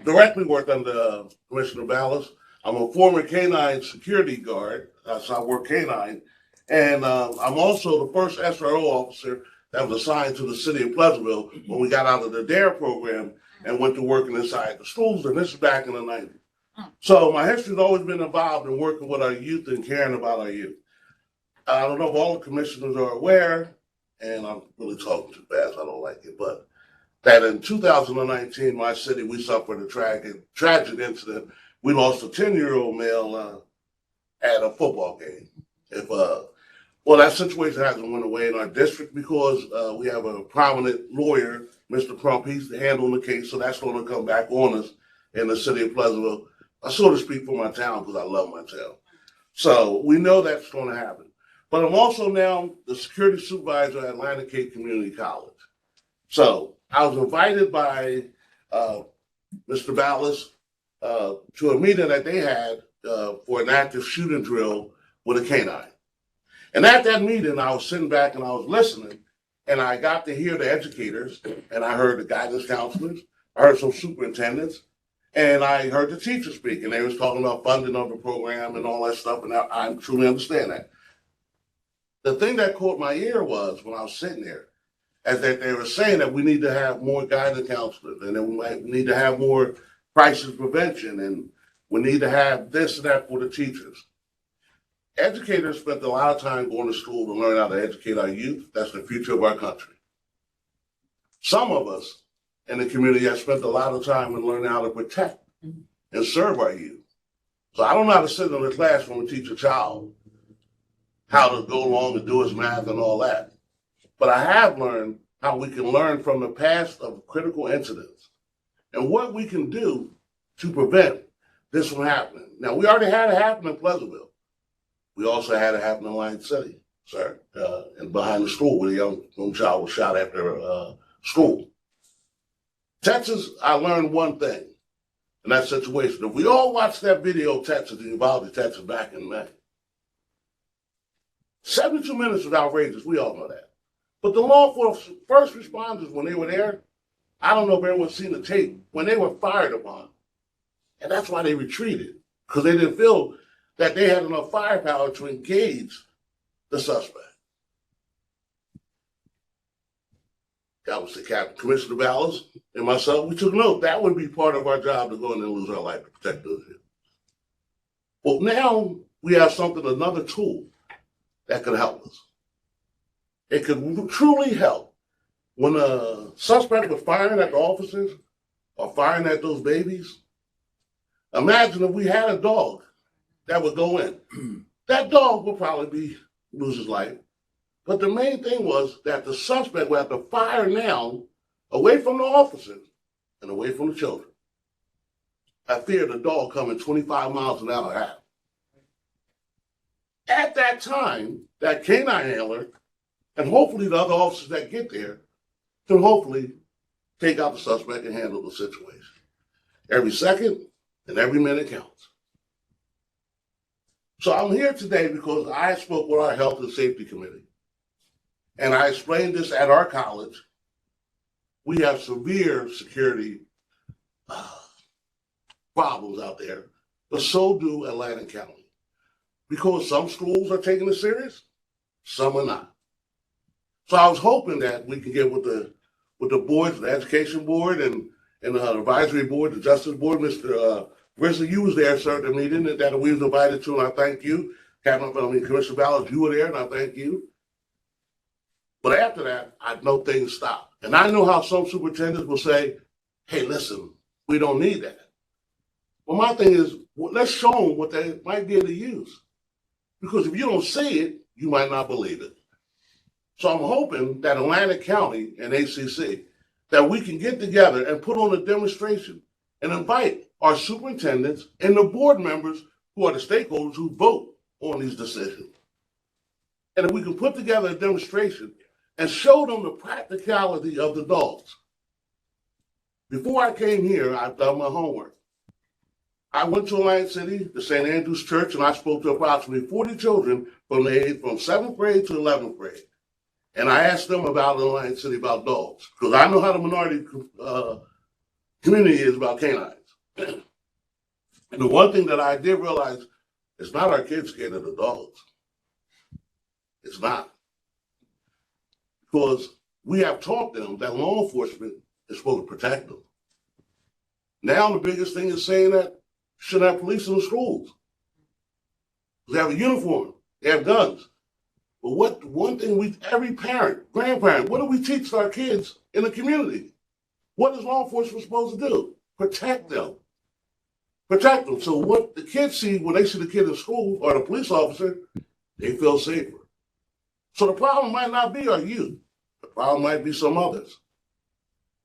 Directly worked under Commissioner Ballas. I'm a former canine security guard, so I work canine. And I'm also the first SRO officer that was assigned to the city of Pleasantville when we got out of the DARE program and went to working inside the schools, and this is back in the 90s. So my history has always been involved in working with our youth and caring about our youth. I don't know if all the commissioners are aware, and I'm really talking too fast, I don't like it, but that in 2019, my city, we suffered a tragic incident. We lost a 10-year-old male at a football game. Well, that situation hasn't went away in our district because we have a prominent lawyer, Mr. Crump. He's handling the case, so that's going to come back on us in the city of Pleasantville. I sort of speak for my town because I love my town. So we know that's going to happen. But I'm also now the security supervisor at Atlantic Cape Community College. So I was invited by Mr. Ballas to a meeting that they had for an active shooting drill with a canine. And at that meeting, I was sitting back and I was listening, and I got to hear the educators, and I heard the guidance counselors, I heard some superintendents, and I heard the teachers speak, and they was talking about funding of the program and all that stuff, and I truly understand that. The thing that caught my ear was when I was sitting there, is that they were saying that we need to have more guidance counselors, and that we need to have more crisis prevention, and we need to have this and that for the teachers. Educators spent a lot of time going to school to learn how to educate our youth. That's the future of our country. Some of us in the community have spent a lot of time in learning how to protect and serve our youth. So I don't know how to sit in the classroom and teach a child how to go along and do his math and all that. But I have learned how we can learn from the past of critical incidents and what we can do to prevent this from happening. Now, we already had it happen in Pleasantville. We also had it happen in Lion City, sir, and behind the school where the young child was shot after school. Texas, I learned one thing. in that situation. If we all watched that video Texas, the Uvalde, Texas back in May, 72 minutes was outrageous. We all know that. But the law enforcement first responders, when they were there, I don't know if everyone's seen the tape, when they were fired upon. And that's why they retreated, because they didn't feel that they had enough firepower to engage the suspect. That was the captain, Commissioner Ballas, and myself. We took note. That would be part of our job to go in and lose our life to protect those here. Well, now we have something, another tool that could help us. It could truly help. When a suspect was firing at the officers or firing at those babies, imagine if we had a dog that would go in. That dog would probably lose his life. But the main thing was that the suspect would have to fire now away from the officers and away from the children. I fear the dog coming 25 miles an hour at him. At that time, that canine handler, and hopefully the other officers that get there, can hopefully take out the suspect and handle the situation. Every second and every minute counts. So I'm here today because I spoke with our Health and Safety Committee. And I explained this at our college. We have severe security problems out there, but so do Atlantic County. Because some schools are taking it serious, some are not. So I was hoping that we could get with the boards, the education board and the advisory board, the justice board. Mr. Grizzly, you was there, sir, at the meeting that we was invited to, and I thank you. Commissioner Ballas, you were there, and I thank you. But after that, I know things stop. And I know how some superintendents will say, hey, listen, we don't need that. Well, my thing is, let's show them what they might be able to use. Because if you don't see it, you might not believe it. So I'm hoping that Atlantic County and ACC, that we can get together and put on a demonstration and invite our superintendents and the board members who are the stakeholders who vote on these decisions. And if we can put together a demonstration and show them the practicality of the dogs. Before I came here, I've done my homework. I went to Alliance City, the St. Andrew's Church, and I spoke to approximately 40 children from 7th grade to 11th grade. And I asked them about Alliance City, about dogs, because I know how the minority community is about canines. And the one thing that I did realize, it's not our kids scared of the dogs. It's not. Because we have taught them that law enforcement is supposed to protect them. Now the biggest thing is saying that you shouldn't have police in the schools. They have a uniform, they have guns. But one thing every parent, grandparent, what do we teach our kids in the community? What is law enforcement supposed to do? Protect them. Protect them. So what the kids see when they see the kid in school or the police officer, they feel safer. So the problem might not be our youth. The problem might be some others.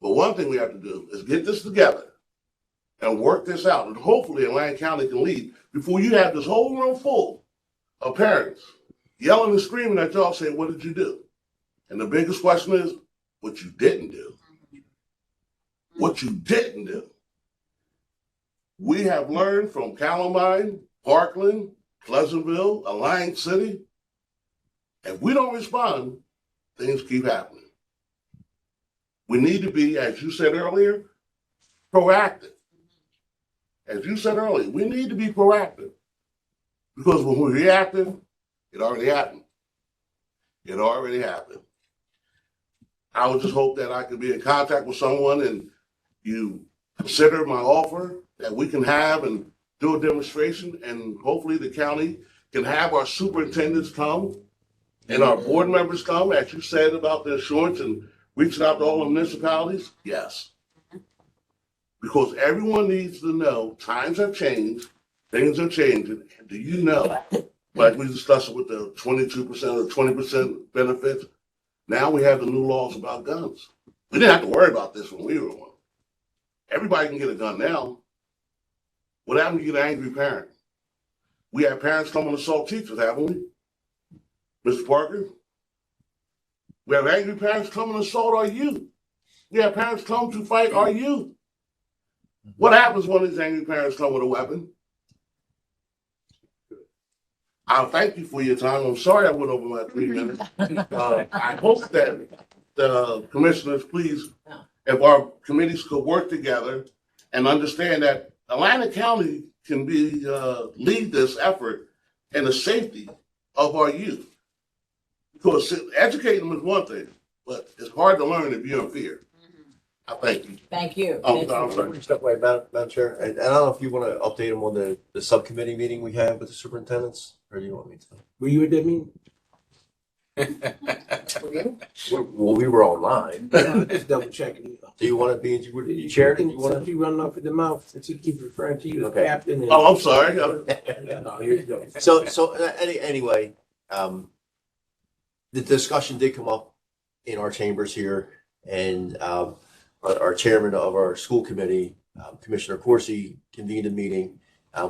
But one thing we have to do is get this together and work this out. And hopefully Atlantic County can lead before you have this whole room full of parents yelling and screaming at y'all saying, what did you do? And the biggest question is, what you didn't do. What you didn't do. We have learned from Calamine, Parkland, Pleasantville, Alliance City. If we don't respond, things keep happening. We need to be, as you said earlier, proactive. As you said earlier, we need to be proactive. Because when we're reactive, it already happened. It already happened. I would just hope that I could be in contact with someone and you consider my offer that we can have and do a demonstration, and hopefully the county can have our superintendents come and our board members come, as you said about the insurance and reaching out to all the municipalities. Yes. Because everyone needs to know times have changed, things are changing. And do you know, like we discussed with the 22% or 20% benefits, now we have the new laws about guns. We didn't have to worry about this when we were one. Everybody can get a gun now. What happens if you get an angry parent? We have parents come and assault teachers, haven't we? Mr. Parker? We have angry parents come and assault our youth. We have parents come to fight our youth. What happens when these angry parents come with a weapon? I'll thank you for your time. I'm sorry I went over my 3 minutes. I hope that the commissioners, please, if our committees could work together and understand that Atlanta County can be, lead this effort in the safety of our youth. Because educating them is one thing, but it's hard to learn if you're in fear. I thank you. Thank you. I'm sorry. Step away, Madam Chair. And I don't know if you want to update them on the subcommittee meeting we had with the superintendents, or do you want me to? Were you at that meeting? Well, we were online. Just double checking. Do you want to be, you chaired it? You want to? Keep running off at the mouth since he keeps referring to you as Okay. captain. and- Oh, I'm sorry. No, here you go. Anyway, the discussion did come up in our chambers here, and our chairman of our school committee, Commissioner Corsi, convened a meeting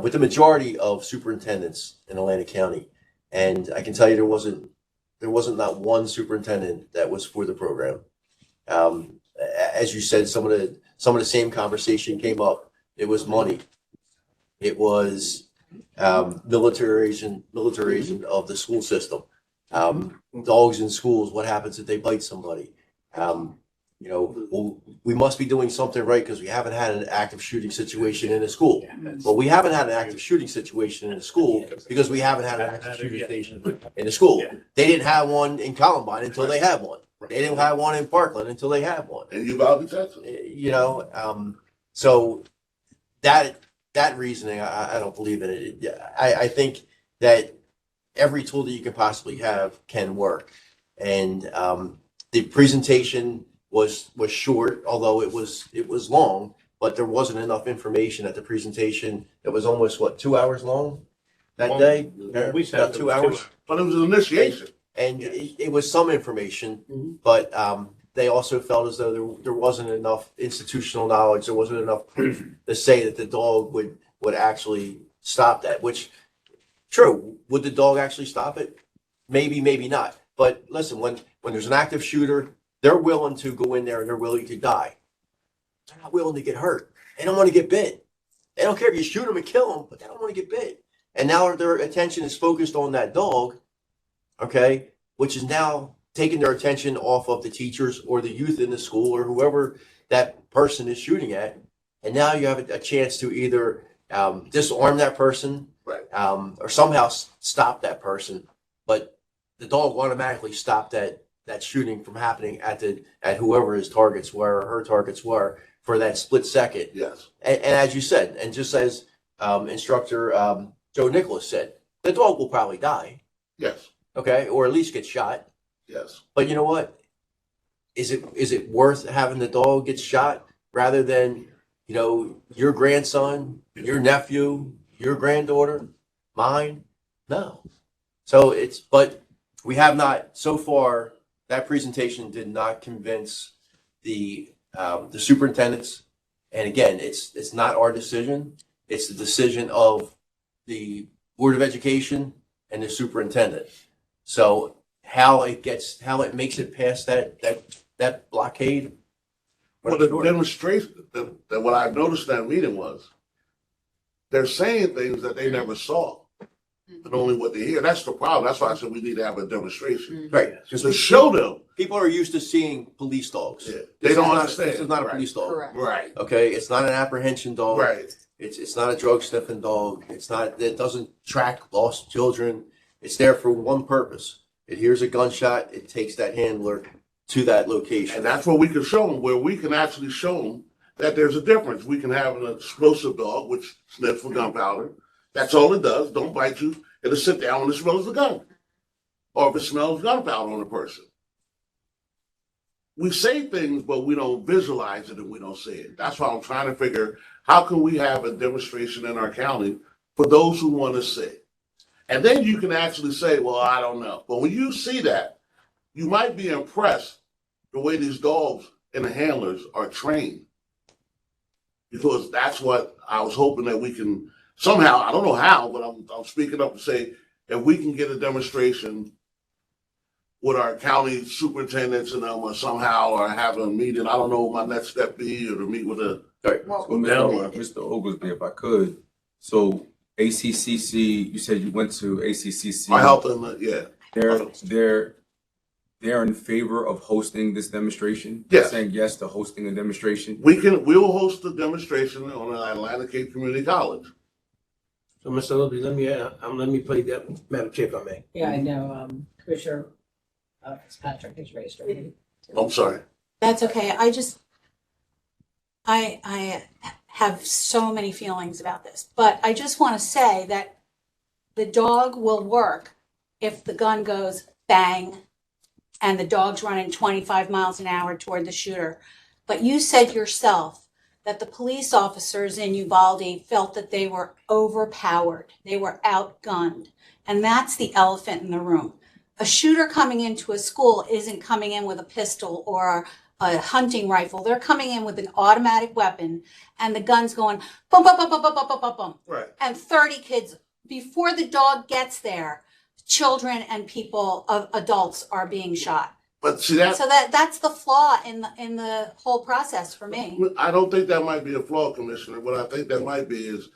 with the majority of superintendents in Atlantic County. And I can tell you there wasn't not one superintendent that was for the program. As you said, some of the same conversation came up. It was money. It was militarization of the school system. Dogs in schools, what happens if they bite somebody? We must be doing something right because we haven't had an active shooting situation in a school. Well, we haven't had an active shooting situation in a school because we haven't had an active shooting station in a school. They didn't have one in Columbine until they had one. They didn't have one in Parkland until they had one. And you vowed to Texas. So that reasoning, I don't believe in it. I think that every tool that you can possibly have can work. And the presentation was short, although it was long, but there wasn't enough information at the presentation. It was almost 2 hours long that day? We said About 2 hours. But it was an initiation. And it was some information, but they also felt as though there wasn't enough institutional knowledge. There wasn't enough proof to say that the dog would actually stop that, which, true, would the dog actually stop it? Maybe, maybe not. But listen, when there's an active shooter, they're willing to go in there and they're willing to die. They're not willing to get hurt. They don't want to get bit. They don't care if you shoot them and kill them, but they don't want to get bit. And now their attention is focused on that dog, okay, which is now taking their attention off of the teachers or the youth in the school or whoever that person is shooting at. And now you have a chance to either disarm that person, right, or somehow stop that person. But the dog automatically stopped that shooting from happening at whoever his targets were or her targets were for that split second. Yes. And as you said, and just as instructor Joe Nicholas said, the dog will probably die. Yes. Okay, or at least get shot. Yes. But you know what? Is it worth having the dog get shot rather than, your grandson, your nephew, your granddaughter, mine? No. But we have not, so far, that presentation did not convince the superintendents. And again, it's not our decision. It's the decision of the Board of Education and the superintendent. So how it makes it past that blockade. Well, the demonstration, that what I noticed in that meeting was, they're saying things that they never saw, but only what they hear. That's the problem. That's why I said we need to have a demonstration. Right. To show them. People are used to seeing police dogs. Yeah. They don't understand. This is not a Right. police dog. Correct. Right. Okay, it's not an apprehension dog. Right. It's not a drug sniffing dog. It doesn't track lost children. It's there for one purpose. It hears a gunshot, it takes that handler to that location. And that's what we can show them, where we can actually show them that there's a difference. We can have an explosive dog, which sniffs for gunpowder. That's all it does. Don't bite you. It'll sit down when it smells the gun. Or if it smells gunpowder on a person. We say things, but we don't visualize it and we don't say it. That's why I'm trying to figure, how can we have a demonstration in our county for those who want to see? And then you can actually say, well, I don't know. But when you see that, you might be impressed the way these dogs and the handlers are trained. Because that's what I was hoping that we can somehow, I don't know how, but I'm speaking up to say, if we can get a demonstration with our county superintendents and them or somehow, or have a meeting, I don't know what my next step be, or to meet with the Well, So, Mr. Oglesby, if I could, so ACCC, you said you went to ACCC. I helped them, yeah. They're in favor of hosting this demonstration? Yes. Saying yes to hosting a demonstration? We will host the demonstration on Atlantic Cape Community College. So, Mr. Oglesby, let me play that, Madam Chair, if I may. Yeah, I know, Commissioner Fitzpatrick is raised her hand. I'm sorry. That's okay. I have so many feelings about this, but I just want to say that the dog will work if the gun goes bang and the dog's running 25 miles an hour toward the shooter. But you said yourself that the police officers in Uvalde felt that they were overpowered. They were outgunned. And that's the elephant in the room. A shooter coming into a school isn't coming in with a pistol or a hunting rifle. They're coming in with an automatic weapon and the gun's going boom, boom, boom, boom, boom, boom, boom, boom, boom. Right. And 30 kids, before the dog gets there, children and people, adults are being shot. But see that. So that's the flaw in the whole process for me. I don't think that might be a flaw, Commissioner. What I think that might be is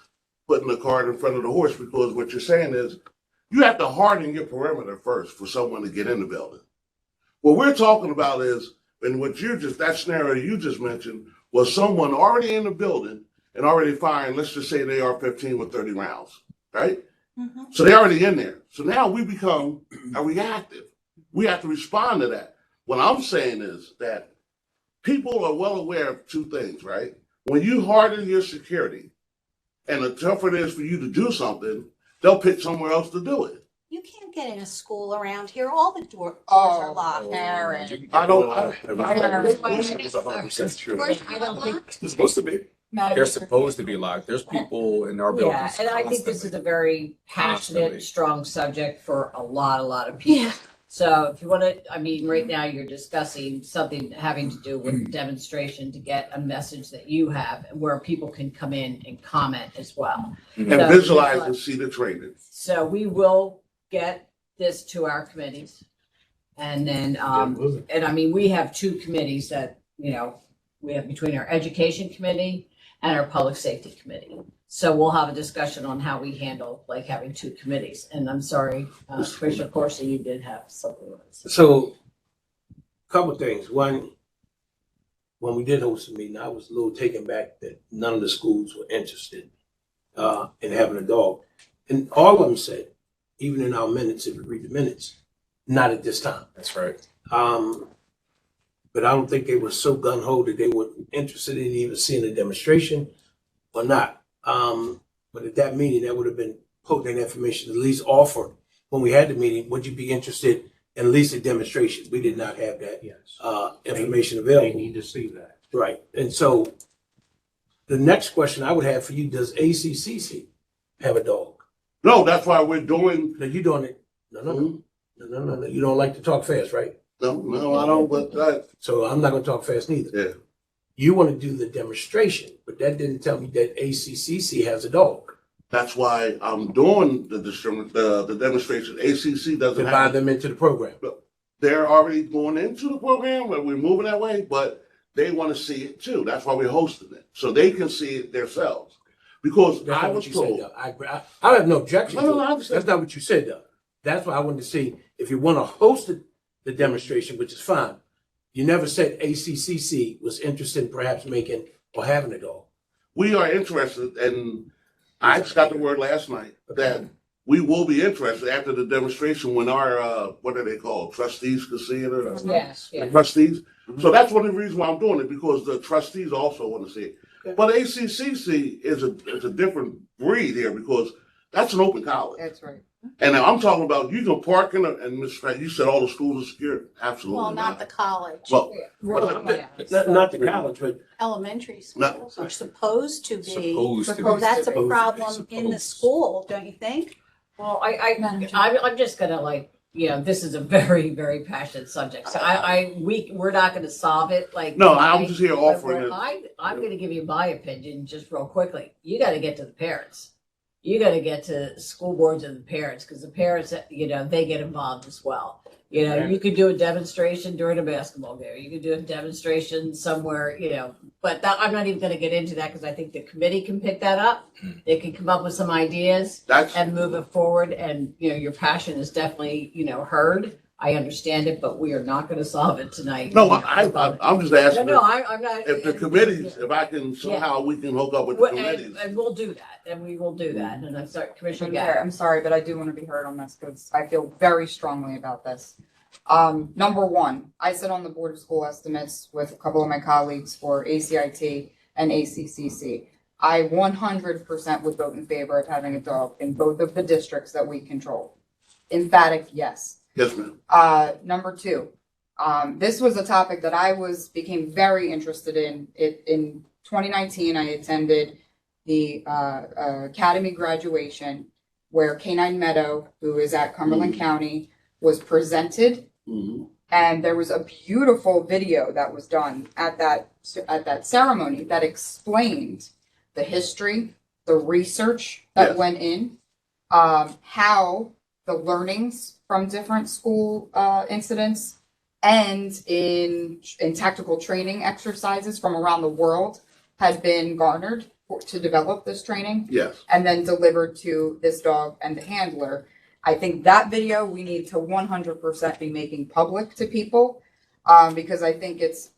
putting the cart in front of the horse, because what you're saying is you have to harden your perimeter first for someone to get in the building. What we're talking about is, and that scenario you just mentioned was someone already in the building and already firing, let's just say they are 15 with 30 rounds, right? Mm-hmm. So they're already in there. So now we become a reactive. We have to respond to that. What I'm saying is that people are well aware of two things, right? When you harden your security and the tougher it is for you to do something, they'll pick somewhere else to do it. You can't get in a school around here. All the doors are locked. Karen. I don't. It's 100% true. It's supposed to be. They're supposed to be locked. There's people in our buildings. Yeah, and I think this is a very passionate, strong subject for a lot of people. Yeah. So if you want to, I mean, right now you're discussing something having to do with demonstration to get a message that you have and where people can come in and comment as well. And So- visualize and see the training. So we will get this to our committees. And then, and I mean, we have two committees that, we have between our education committee and our public safety committee. So we'll have a discussion on how we handle like having two committees. And I'm sorry, Commissioner Corsi, you did have something. So, a couple of things. One, when we did host a meeting, I was a little taken back that none of the schools were interested in having a dog. And all of them said, even in our minutes, if you read the minutes, not at this time. That's right. But I don't think they were so gung-ho that they were interested in even seeing a demonstration or not. But at that meeting, that would have been potent information, at least offer. When we had the meeting, would you be interested in at least a demonstration? We did not have that information available. They need to see that. Right. And so the next question I would have for you, does ACCC have a dog? No, that's why we're doing. No, you're doing it. No. You don't like to talk fast, right? No, I don't. But so I'm not going to talk fast neither. Yeah. You want to do the demonstration, but that didn't tell me that ACCC has a dog. That's why I'm doing the demonstration. ACC doesn't Divide have them into the program. They're already going into the program, but we're moving that way. But they want to see it too. That's why we're hosting it, so they can see it themselves. Because That's I not was what you told. said, I have no objection No, to I it. understand. That's not what you said, though. That's why I wanted to see if you want to host the demonstration, which is fine. You never said ACCC was interested in perhaps making or having a dog. We are interested, and I just got the word last night that we will be interested after the demonstration when our what are they called, trustees can see it, or Yes. trustees. So that's one of the reasons why I'm doing it, because the trustees also want to see it. But ACCC is a different breed here, because that's an open college. That's right. And I'm talking about you can park in and Ms. Frank, you said all the schools are secure. Absolutely Well, not the college. Well, Not the college, but Elementary schools are supposed to be. Supposed to be. That's a problem in the school, don't you think? Well, I'm just gonna this is a very, very passionate subject. So we're not gonna solve it like. No, I'm just here but offering what it. I'm gonna give you my opinion just real quickly. You gotta get to the parents. you got to get to school boards and the parents, because the parents, you know, they get involved as well. You know, you could do a demonstration during a basketball game. You could do a demonstration somewhere, you know, but that, I'm not even going to get into that because I think the committee can pick that up. They can come up with some ideas and move it forward. And, you know, your passion is definitely, you know, heard. I understand it, but we are not going to solve it tonight. No, I'm just asking. No, I'm not. If the committees, if I can somehow, we can hook up with the committees. And we'll do that, and we will do that. And I'm sorry, Commissioner Madam Gadd. Chair, I'm sorry, but I do want to be heard on this because I feel very strongly about this. Number one, I sit on the Board of School Estimates with a couple of my colleagues for ACIT and ACCC. I 100% would vote in favor of having a dog in both of the districts that we control. Emphatic yes. Yes, ma'am. Number two, this was a topic that I became very interested in. In 2019, I attended the Academy graduation where Canine Meadow, who is at Cumberland County, was presented. And there was a beautiful video that was done at that ceremony that explained the history, the research that went in, how the learnings from different school incidents and in tactical training exercises from around the world had been garnered to develop this training. Yes. And then delivered to this dog and the handler. I think that video we need to 100% be making public to people because I think it's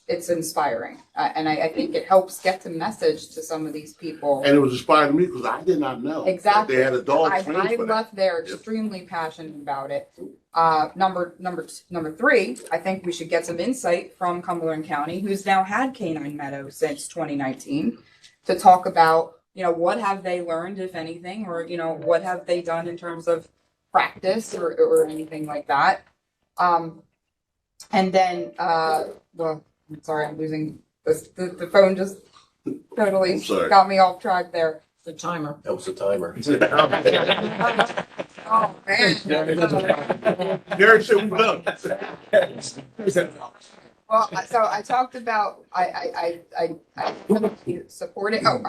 inspiring and I think it helps get the message to some of these people. And it was inspiring to me because I did not know Exactly. that they had a dog I trained for that. left there extremely passionate about it. Number three, I think we should get some insight from Cumberland County, who's now had Canine Meadow since 2019, to talk about, you know, what have they learned, if anything, or, you know, what have they done in terms of practice or anything like that. And then, well, I'm sorry, I'm losing the phone just totally got me off track there. The timer. That was the timer. Oh, man. Derek said we're done. Well, so I talked about, I supported, oh,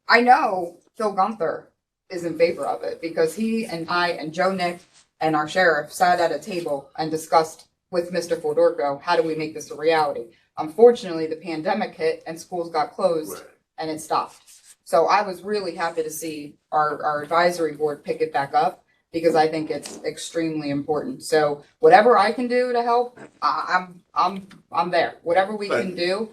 I know Phil Gunther is in favor of it because he and I and Joe Nick and our sheriff sat at a table and discussed with Mr. Fodorko, how do we make this a reality? Unfortunately, the pandemic hit and schools got closed and it stopped. So I was really happy to see our advisory board pick it back up because I think it's extremely important. So whatever I can do to help, I'm there. Whatever we can do,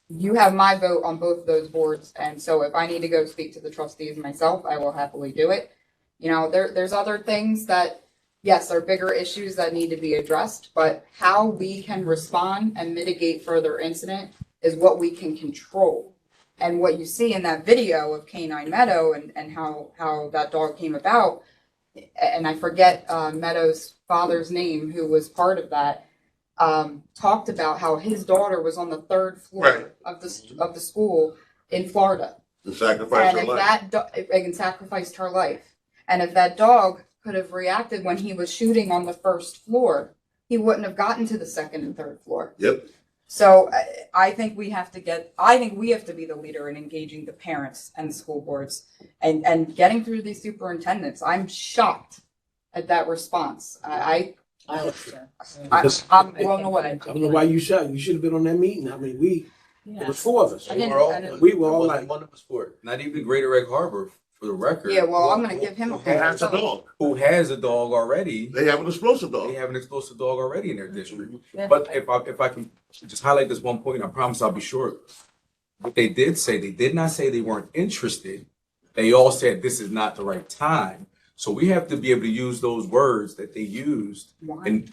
you have my vote on both of those boards. And so if I need to go speak to the trustees myself, I will happily do it. You know, there's other things that, yes, are bigger issues that need to be addressed, but how we can respond and mitigate further incident is what we can control. And what you see in that video of Canine Meadow and how that dog came about, and I forget Meadow's father's name, who was part of that, talked about how his daughter was on the third floor of the school in Florida. And sacrificed her life. And sacrificed her life. And if that dog could have reacted when he was shooting on the first floor, he wouldn't have gotten to the second and third floor. Yep. So I think we have to be the leader in engaging the parents and the school boards and getting through these superintendents. I'm shocked at that response. I'm blown away. I don't know why you shot. You should have been on that meeting. I mean, there was four of us. I didn't- We were all like, one of us for it. Not even Greater Egg Harbor, for the record. Yeah, well, I'm gonna give him a He has a call. dog. Who has a dog already. They have an explosive dog. They have an explosive dog already in their district. Yeah. But if I can just highlight this one point, I promise I'll be short. What they did say, they did not say they weren't interested. They all said this is not the right time. So we have to be able to use those words that they used. And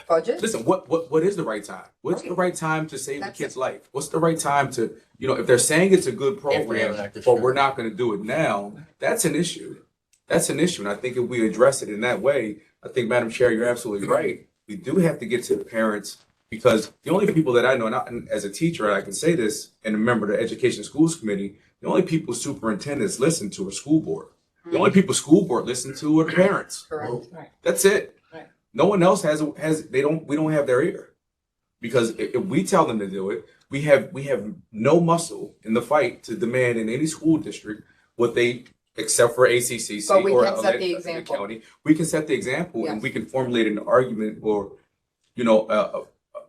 budget. listen, what is the right time? What's the right time to save a kid's life? What's the right time to, you know, if they're saying it's a good program, but we're not going to do it now, that's an issue. That's an issue. And I think if we address it in that way, I think, Madam Chair, you're absolutely right. We do have to get to the parents because the only people that I know, and as a teacher, and I can say this, and a member of the Education Schools Committee, the only people superintendents listen to are school board. The only people school board listen to are the parents. Correct. That's it. No one else we don't have their ear. Because if we tell them to do it, we have no muscle in the fight to demand in any school district what they except for ACCC But we or can set the the example. county. We can set the example and Yes. we can formulate an argument or, you know,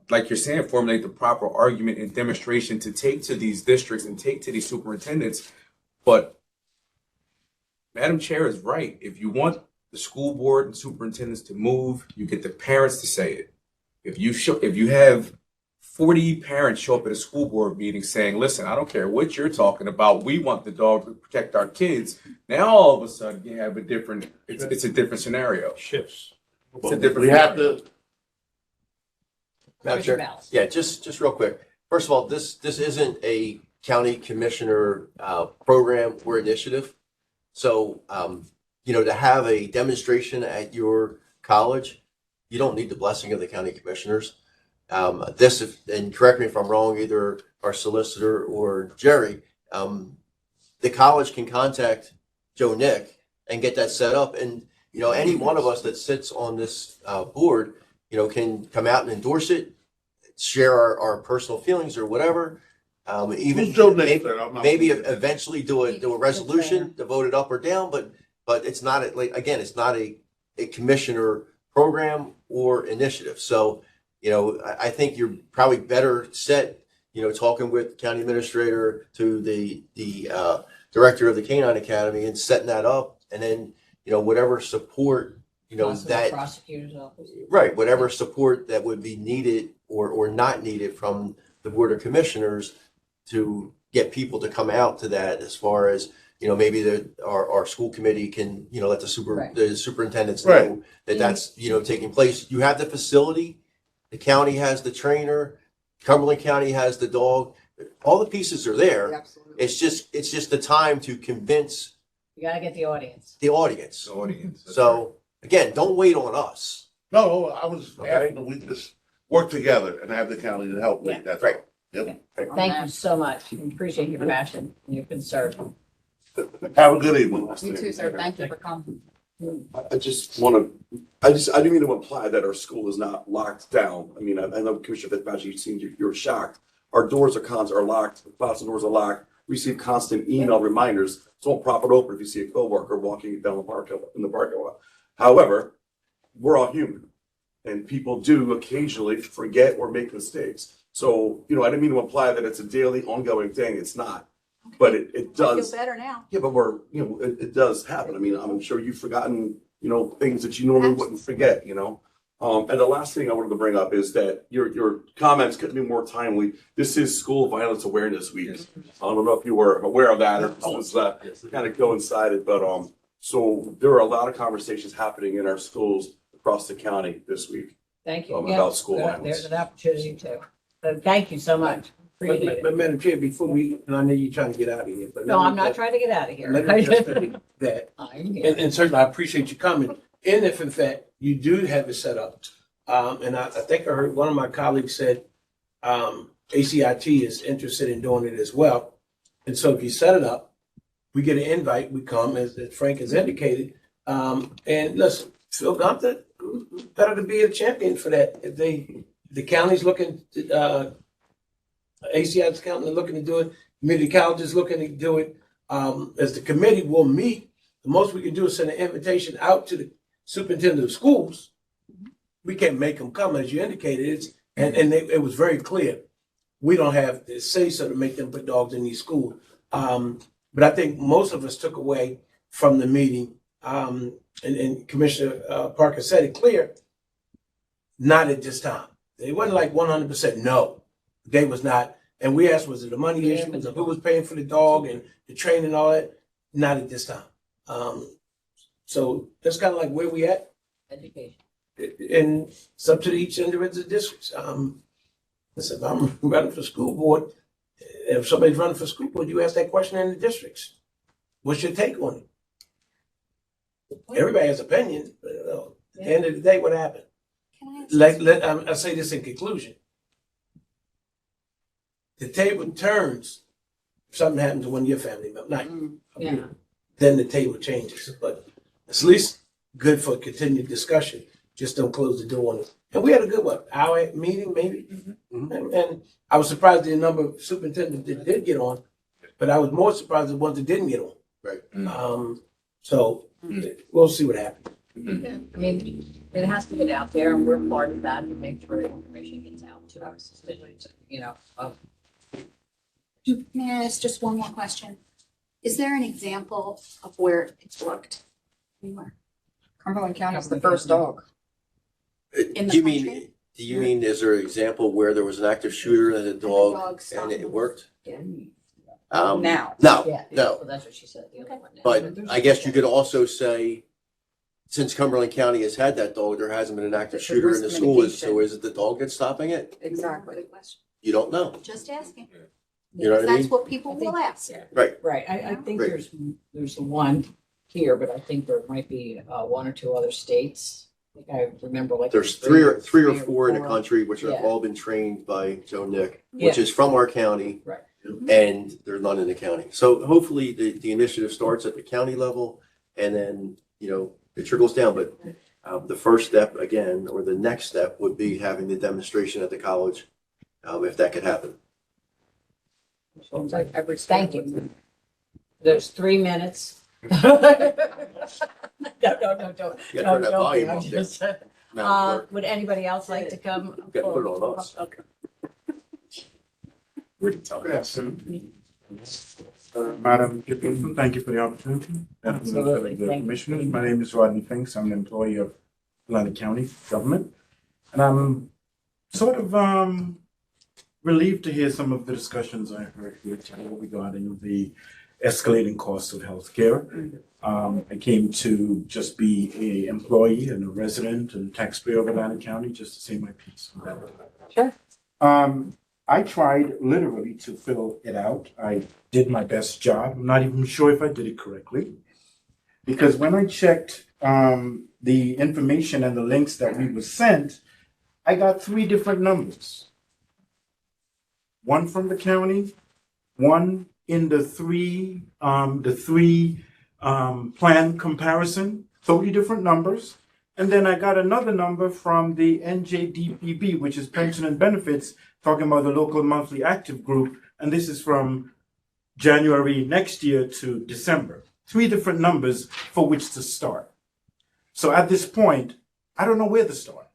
like you're saying, formulate the proper argument and demonstration to take to these districts and take to these superintendents. But Madam Chair is right. If you want the school board and superintendents to move, you get the parents to say it. If you have 40 parents show up at a school board meeting saying, listen, I don't care what you're talking about. We want the dog to protect our kids. Now, all of a sudden, you have a different, it's a different scenario. Shifts. It's a different We have scenario. to, Madam Chair, yeah, just real quick. First of all, this isn't a county commissioner program or initiative. So, you know, to have a demonstration at your college, you don't need the blessing of the county commissioners. And correct me if I'm wrong, either our solicitor or Jerry, the college can contact Joe Nick and get that set up. And, you know, any one of us that sits on this board, you know, can come out and endorse it, share our personal feelings or whatever. Even Who's Joe Nick there? I'm not maybe familiar. eventually do a resolution to vote it up or down, but it's not it's not a commissioner program or initiative. So, you know, I think you're probably better set, you know, talking with the county administrator to the director of the Canine Academy and setting that up, and then, you know, whatever support, you know, Also the that prosecutor's office. right, whatever support that would be needed or not needed from the Board of Commissioners to get people to come out to that, as far as, you know, maybe our school committee can, you know, let the superintendents know Right. that that's, you know, taking place. You have the facility, the county has the trainer, Cumberland County has the dog. All the pieces are there. Absolutely. It's just the time to convince You gotta get the audience. the audience. The audience. That's So again, don't wait on us. no, I was asking that we just work together and have the county to help me. Yeah. That's Right. all. Yep. Thank you so much. We appreciate your passion and your concern. Have a good evening. You too, sir. Thank you for coming. I just want to, I didn't mean to imply that our school is not locked down. I mean, I know Commissioner Fitzpatrick, you seemed, you're shocked. Our doors are locked, the classroom doors are locked. We receive constant email reminders. Don't prop it open if you see a coworker walking down the parking lot. However, we're all human, and people do occasionally forget or make mistakes. So, you know, I didn't mean to imply that it's a daily ongoing thing. It's not, but it I feel does. better now. Yeah, but it does happen. I mean, I'm sure you've forgotten, you know, things that you normally wouldn't forget, you know? And the last thing I wanted to bring up is that your comments couldn't be more timely. This is School Violence Awareness Week. I don't know if you were aware of that or if this was kind of coincided, but so there are a lot of conversations happening in our schools across the county this week. Thank you. About school violence. There's an opportunity too. So thank you so much. Appreciate it. But Madam Chair, before and I know you're trying to get out of here, but. No, I'm not trying to get out of here. Let me just say that, I'm here. and certainly I appreciate you coming, and if in fact you do have it set up, and I think I heard one of my colleagues said, ACIT is interested in doing it as well. And so if you set it up, we get an invite, we come, as Frank has indicated, and listen, Phil Gunther, better to be a champion for that. If the county's looking, ACI's county looking to do it, community colleges looking to do it, as the committee will meet, the most we can do is send an invitation out to the superintendent of schools. We can't make them come, as you indicated, it was very clear. We don't have the say so to make them put dogs in these schools. But I think most of us took away from the meeting, and Commissioner Parker said it clear, not at this time. It wasn't like 100% no. They was not, and we asked, was it a money issue? Was it who was paying for the dog and the training and all that? Not at this time. So that's kind of like where we at. Education. And it's up to each individual districts. Listen, if I'm running for school board, if somebody's running for school board, you ask that question in the districts. What's your take on it? Everybody has opinions, but at the end of the day, what happened? I say this in conclusion. The table turns if something happens to one of your family members. Yeah. Then the table changes. But it's at least good for continued discussion. Just don't close the door on it. And we had a good hour meeting maybe. And I was surprised at the number of superintendents that did get on, but I was more surprised at the ones that didn't get on. Right. So we'll see what happens. Yeah, I mean, it has to get out there, and we're part of that to make sure the information gets out to us, you know, May I ask just one more question? Is there an example of where it's worked anywhere? Cumberland County is the first dog. In the Do you mean, is there an example where there was an active shooter and a dog dog and it worked? Now. No, Yeah, no. well, that's what she said. The other one. But I guess you could also say, since Cumberland County has had that dog, there hasn't been an active It's a shooter in risk the school. So mitigation. is it the dog that's stopping it? Exactly. Good question. You don't know. Just asking. You know what I That's mean? what people will ask. Right. Right, I think Right. there's one here, but I think there might be one or two other states. I think I remember like. There's three or four in the country which have Yeah. all been trained by Joe Nick, which Yeah. is from our county. Right. And there's none in the county. So hopefully the initiative starts at the county level and then, it trickles down. But the first step again, or the next step would be having the demonstration at the college, if that could happen. Thank you. There's 3 minutes. No, don't. You gotta turn that volume up there. Madam Clerk. Would anybody else like to come? You gotta put it on us. Okay. Good afternoon. Madam Chairperson, thank you for the opportunity. Absolutely. The Thank you. commissioners, my name is Rodney Finks. I'm an employee of Atlantic County government. And I'm sort of relieved to hear some of the discussions I heard here today regarding the escalating costs of healthcare. I came to just be an employee and a resident and taxpayer of Atlantic County, just to say my piece on that. Sure. I tried literally to fill it out. I did my best job. I'm not even sure if I did it correctly. Because when I checked the information and the links that we were sent, I got 3 different numbers. One from the county, one in the three plan comparison, totally different numbers. And then I got another number from the NJDPB, which is Pension and Benefits, talking about the local monthly active group. And this is from January next year to December. 3 different numbers for which to start. So at this point, I don't know where to start.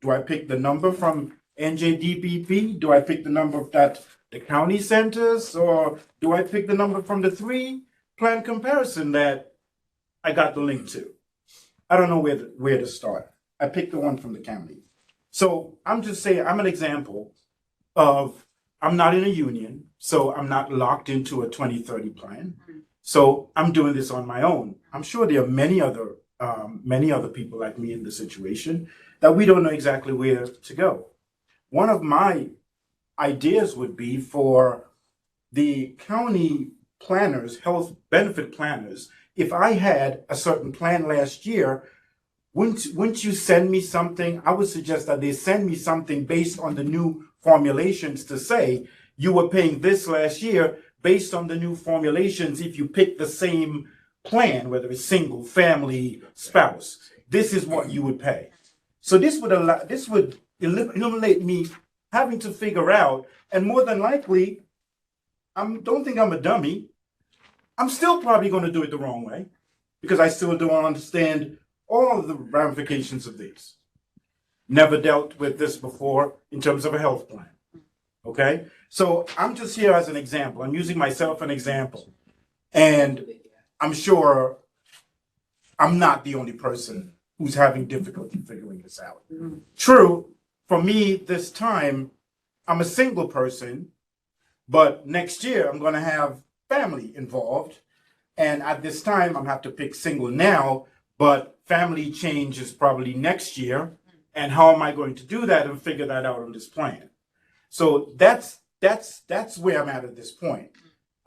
Do I pick the number from NJDPB? Do I pick the number that the county centers? Or do I pick the number from the 3 plan comparison that I got the link to? I don't know where to start. I picked the one from the county. So I'm just saying, I'm an example of, I'm not in a union, so I'm not locked into a 2030 plan. So I'm doing this on my own. I'm sure there are many other people like me in the situation that we don't know exactly where to go. One of my ideas would be for the county planners, health benefit planners, if I had a certain plan last year, wouldn't you send me something? I would suggest that they send me something based on the new formulations to say, you were paying this last year based on the new formulations. If you pick the same plan, whether it's single, family, spouse, this is what you would pay. So this would eliminate me having to figure out, and more than likely, don't think I'm a dummy. I'm still probably going to do it the wrong way because I still don't understand all of the ramifications of these. Never dealt with this before in terms of a health plan. Okay? So I'm just here as an example. I'm using myself an example. And I'm sure I'm not the only person who's having difficulty figuring this out. True, for me this time, I'm a single person, but next year I'm going to have family involved. And at this time, I'm have to pick single now, but family change is probably next year. And how am I going to do that and figure that out on this plan? So that's where I'm at this point.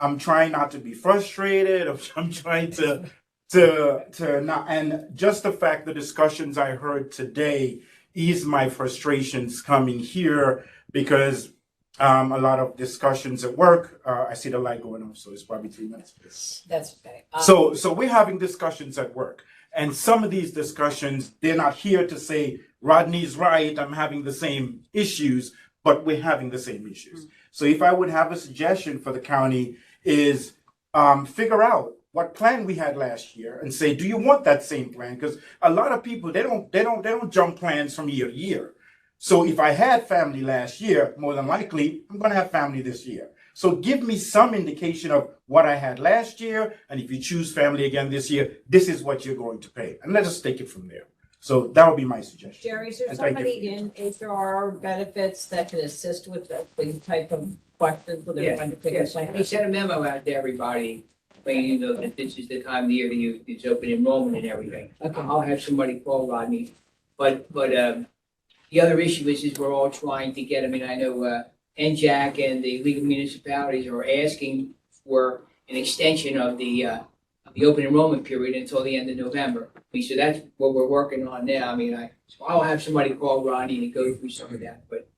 I'm trying not to be frustrated. I'm trying to not, and just the fact the discussions I heard today ease my frustrations coming here because a lot of discussions at work. I see the light going off, so it's probably 3 minutes. That's okay. So we're having discussions at work, and some of these discussions, they're not here to say Rodney's right. I'm having the same issues, but we're having the same issues. So if I would have a suggestion for the county is figure out what plan we had last year and say, do you want that same plan? Because a lot of people, they don't jump plans from year to year. So if I had family last year, more than likely, I'm going to have family this year. So give me some indication of what I had last year. And if you choose family again this year, this is what you're going to pay. And let us take it from there. So that would be my suggestion. Jerry, is there And thank you. somebody in HR benefits that can assist with the type of questions? With Yeah, he sent a memo out to everybody, letting you know that this is the time of the year that it's open enrollment and everything. Okay. I'll have somebody call Rodney. But the other issue is we're all trying to get, I mean, I know, NJAC and the League of Municipalities are asking for an extension of the open enrollment period until the end of November. So that's what we're working on now. I mean, so I'll have somebody call Rodney to go through some of that, but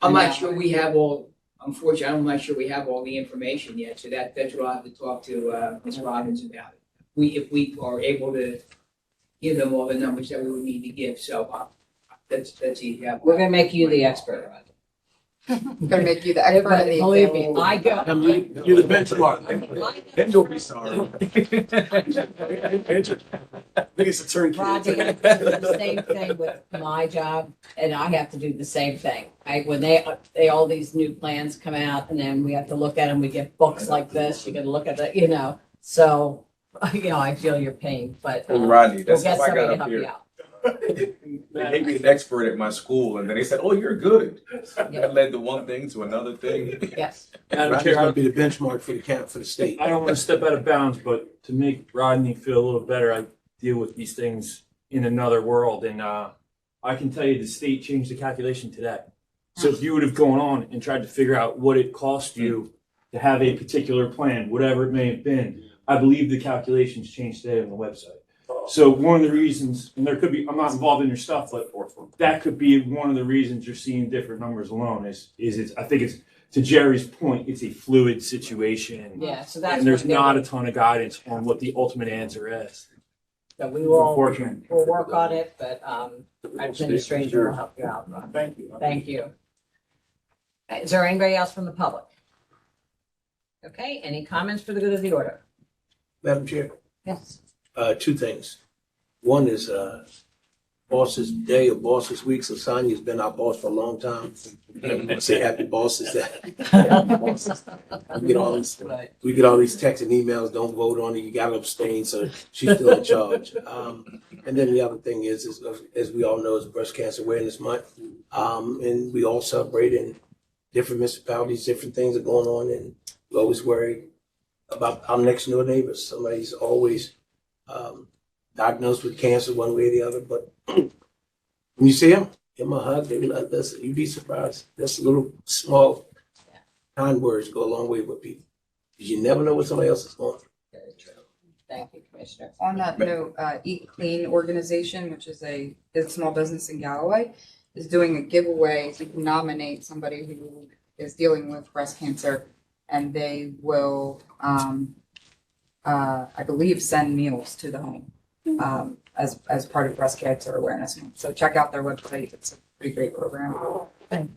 I'm not sure we have all, unfortunately, I'm not sure we have all the information yet. So that's what I'll have to talk to Ms. Robbins about. If we are able to give them all the numbers that we would need to give. So that's easy. We're gonna make you the expert. I'm gonna make you the expert in the Believe me, example. I go. You're the benchmark. Then you'll be sorry. Biggest attorney. Rod, you gotta do the same thing with my job, and I have to do the same thing. When they all these new plans come out, and then we have to look at them, we get books like this, you gotta look at the, so, I feel your pain, but. Well, Rodney, we'll that's get how I somebody got to up help you here. out. They made me an expert at my school, and then they said, "Oh, you're good." That led to one thing to another thing. Yes. Rodney's gonna be the benchmark for the state. I don't want to step out of bounds, but to make Rodney feel a little better, I deal with these things in another world. And I can tell you the state changed the calculation today. So if you would have gone on and tried to figure out what it cost you to have a particular plan, whatever it may have been, I believe the calculations changed today on the website. So one of the reasons, and there could be, I'm not involved in your stuff, but that could be one of the reasons you're seeing different numbers alone is it's, I think it's, to Jerry's point, it's a fluid situation. Yeah, so that's. And there's what they- not a ton of guidance on what the ultimate answer is. So we will, Unfortunate. we'll work on it, but, administration will help you out, Ron. Thank you. Thank you. Is there anybody else from the public? Okay, any comments for the good of the order? Madam Chair, Yes. two things. One is, Boss's Day or Boss's Week, so Sonia's been our boss for a long time. I want to say happy bosses that. We get all these texts and emails, don't vote on it, you gotta abstain, so she's still in charge. And then the other thing is, as we all know, is Breast Cancer Awareness Month. And we all celebrate in different municipalities, different things are going on, and we always worry about our next door neighbors. Somebody's always diagnosed with cancer one way or the other, but when you see them, give them a hug, they be like, listen, you'd be surprised. Just little small kind words go a long way with people. Because you never know what somebody else is going through. Very true. Thank you, Commissioner. On that note, Eat Clean organization, which is a small business in Galloway, is doing a giveaway to nominate somebody who is dealing with breast cancer, and they will, I believe, send meals to the home as part of Breast Cancer Awareness Month. So check out their website; it's a pretty great program. And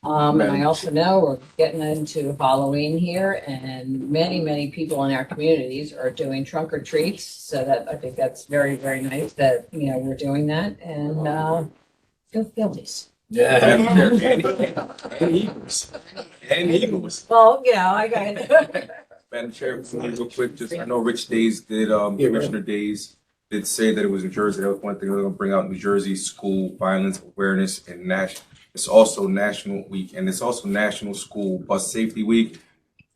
I also know we're getting into Halloween here, and many people in our communities are doing trunk or treats. So that, I think that's very, very nice that, we're doing that, and go Phillies. And Eagles. Well, I got Madam Chair, real quick, just, I know Rich Days did, Commissioner Days did say that it was New Jersey. That was one thing they're gonna bring out, New Jersey School Violence Awareness and it's also National Week, and it's also National School Bus Safety Week.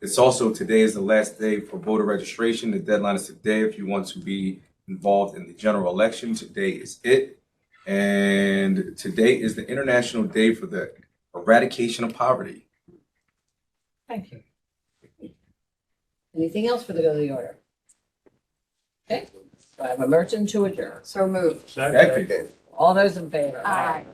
It's also, today is the last day for voter registration. The deadline is today. If you want to be involved in the general election, today is it. And today is the International Day for the Eradication of Poverty. Thank you. Anything else for the good of the order? Okay, so I have a motion to adjourn. So moved. Second. All those in favor? Aye.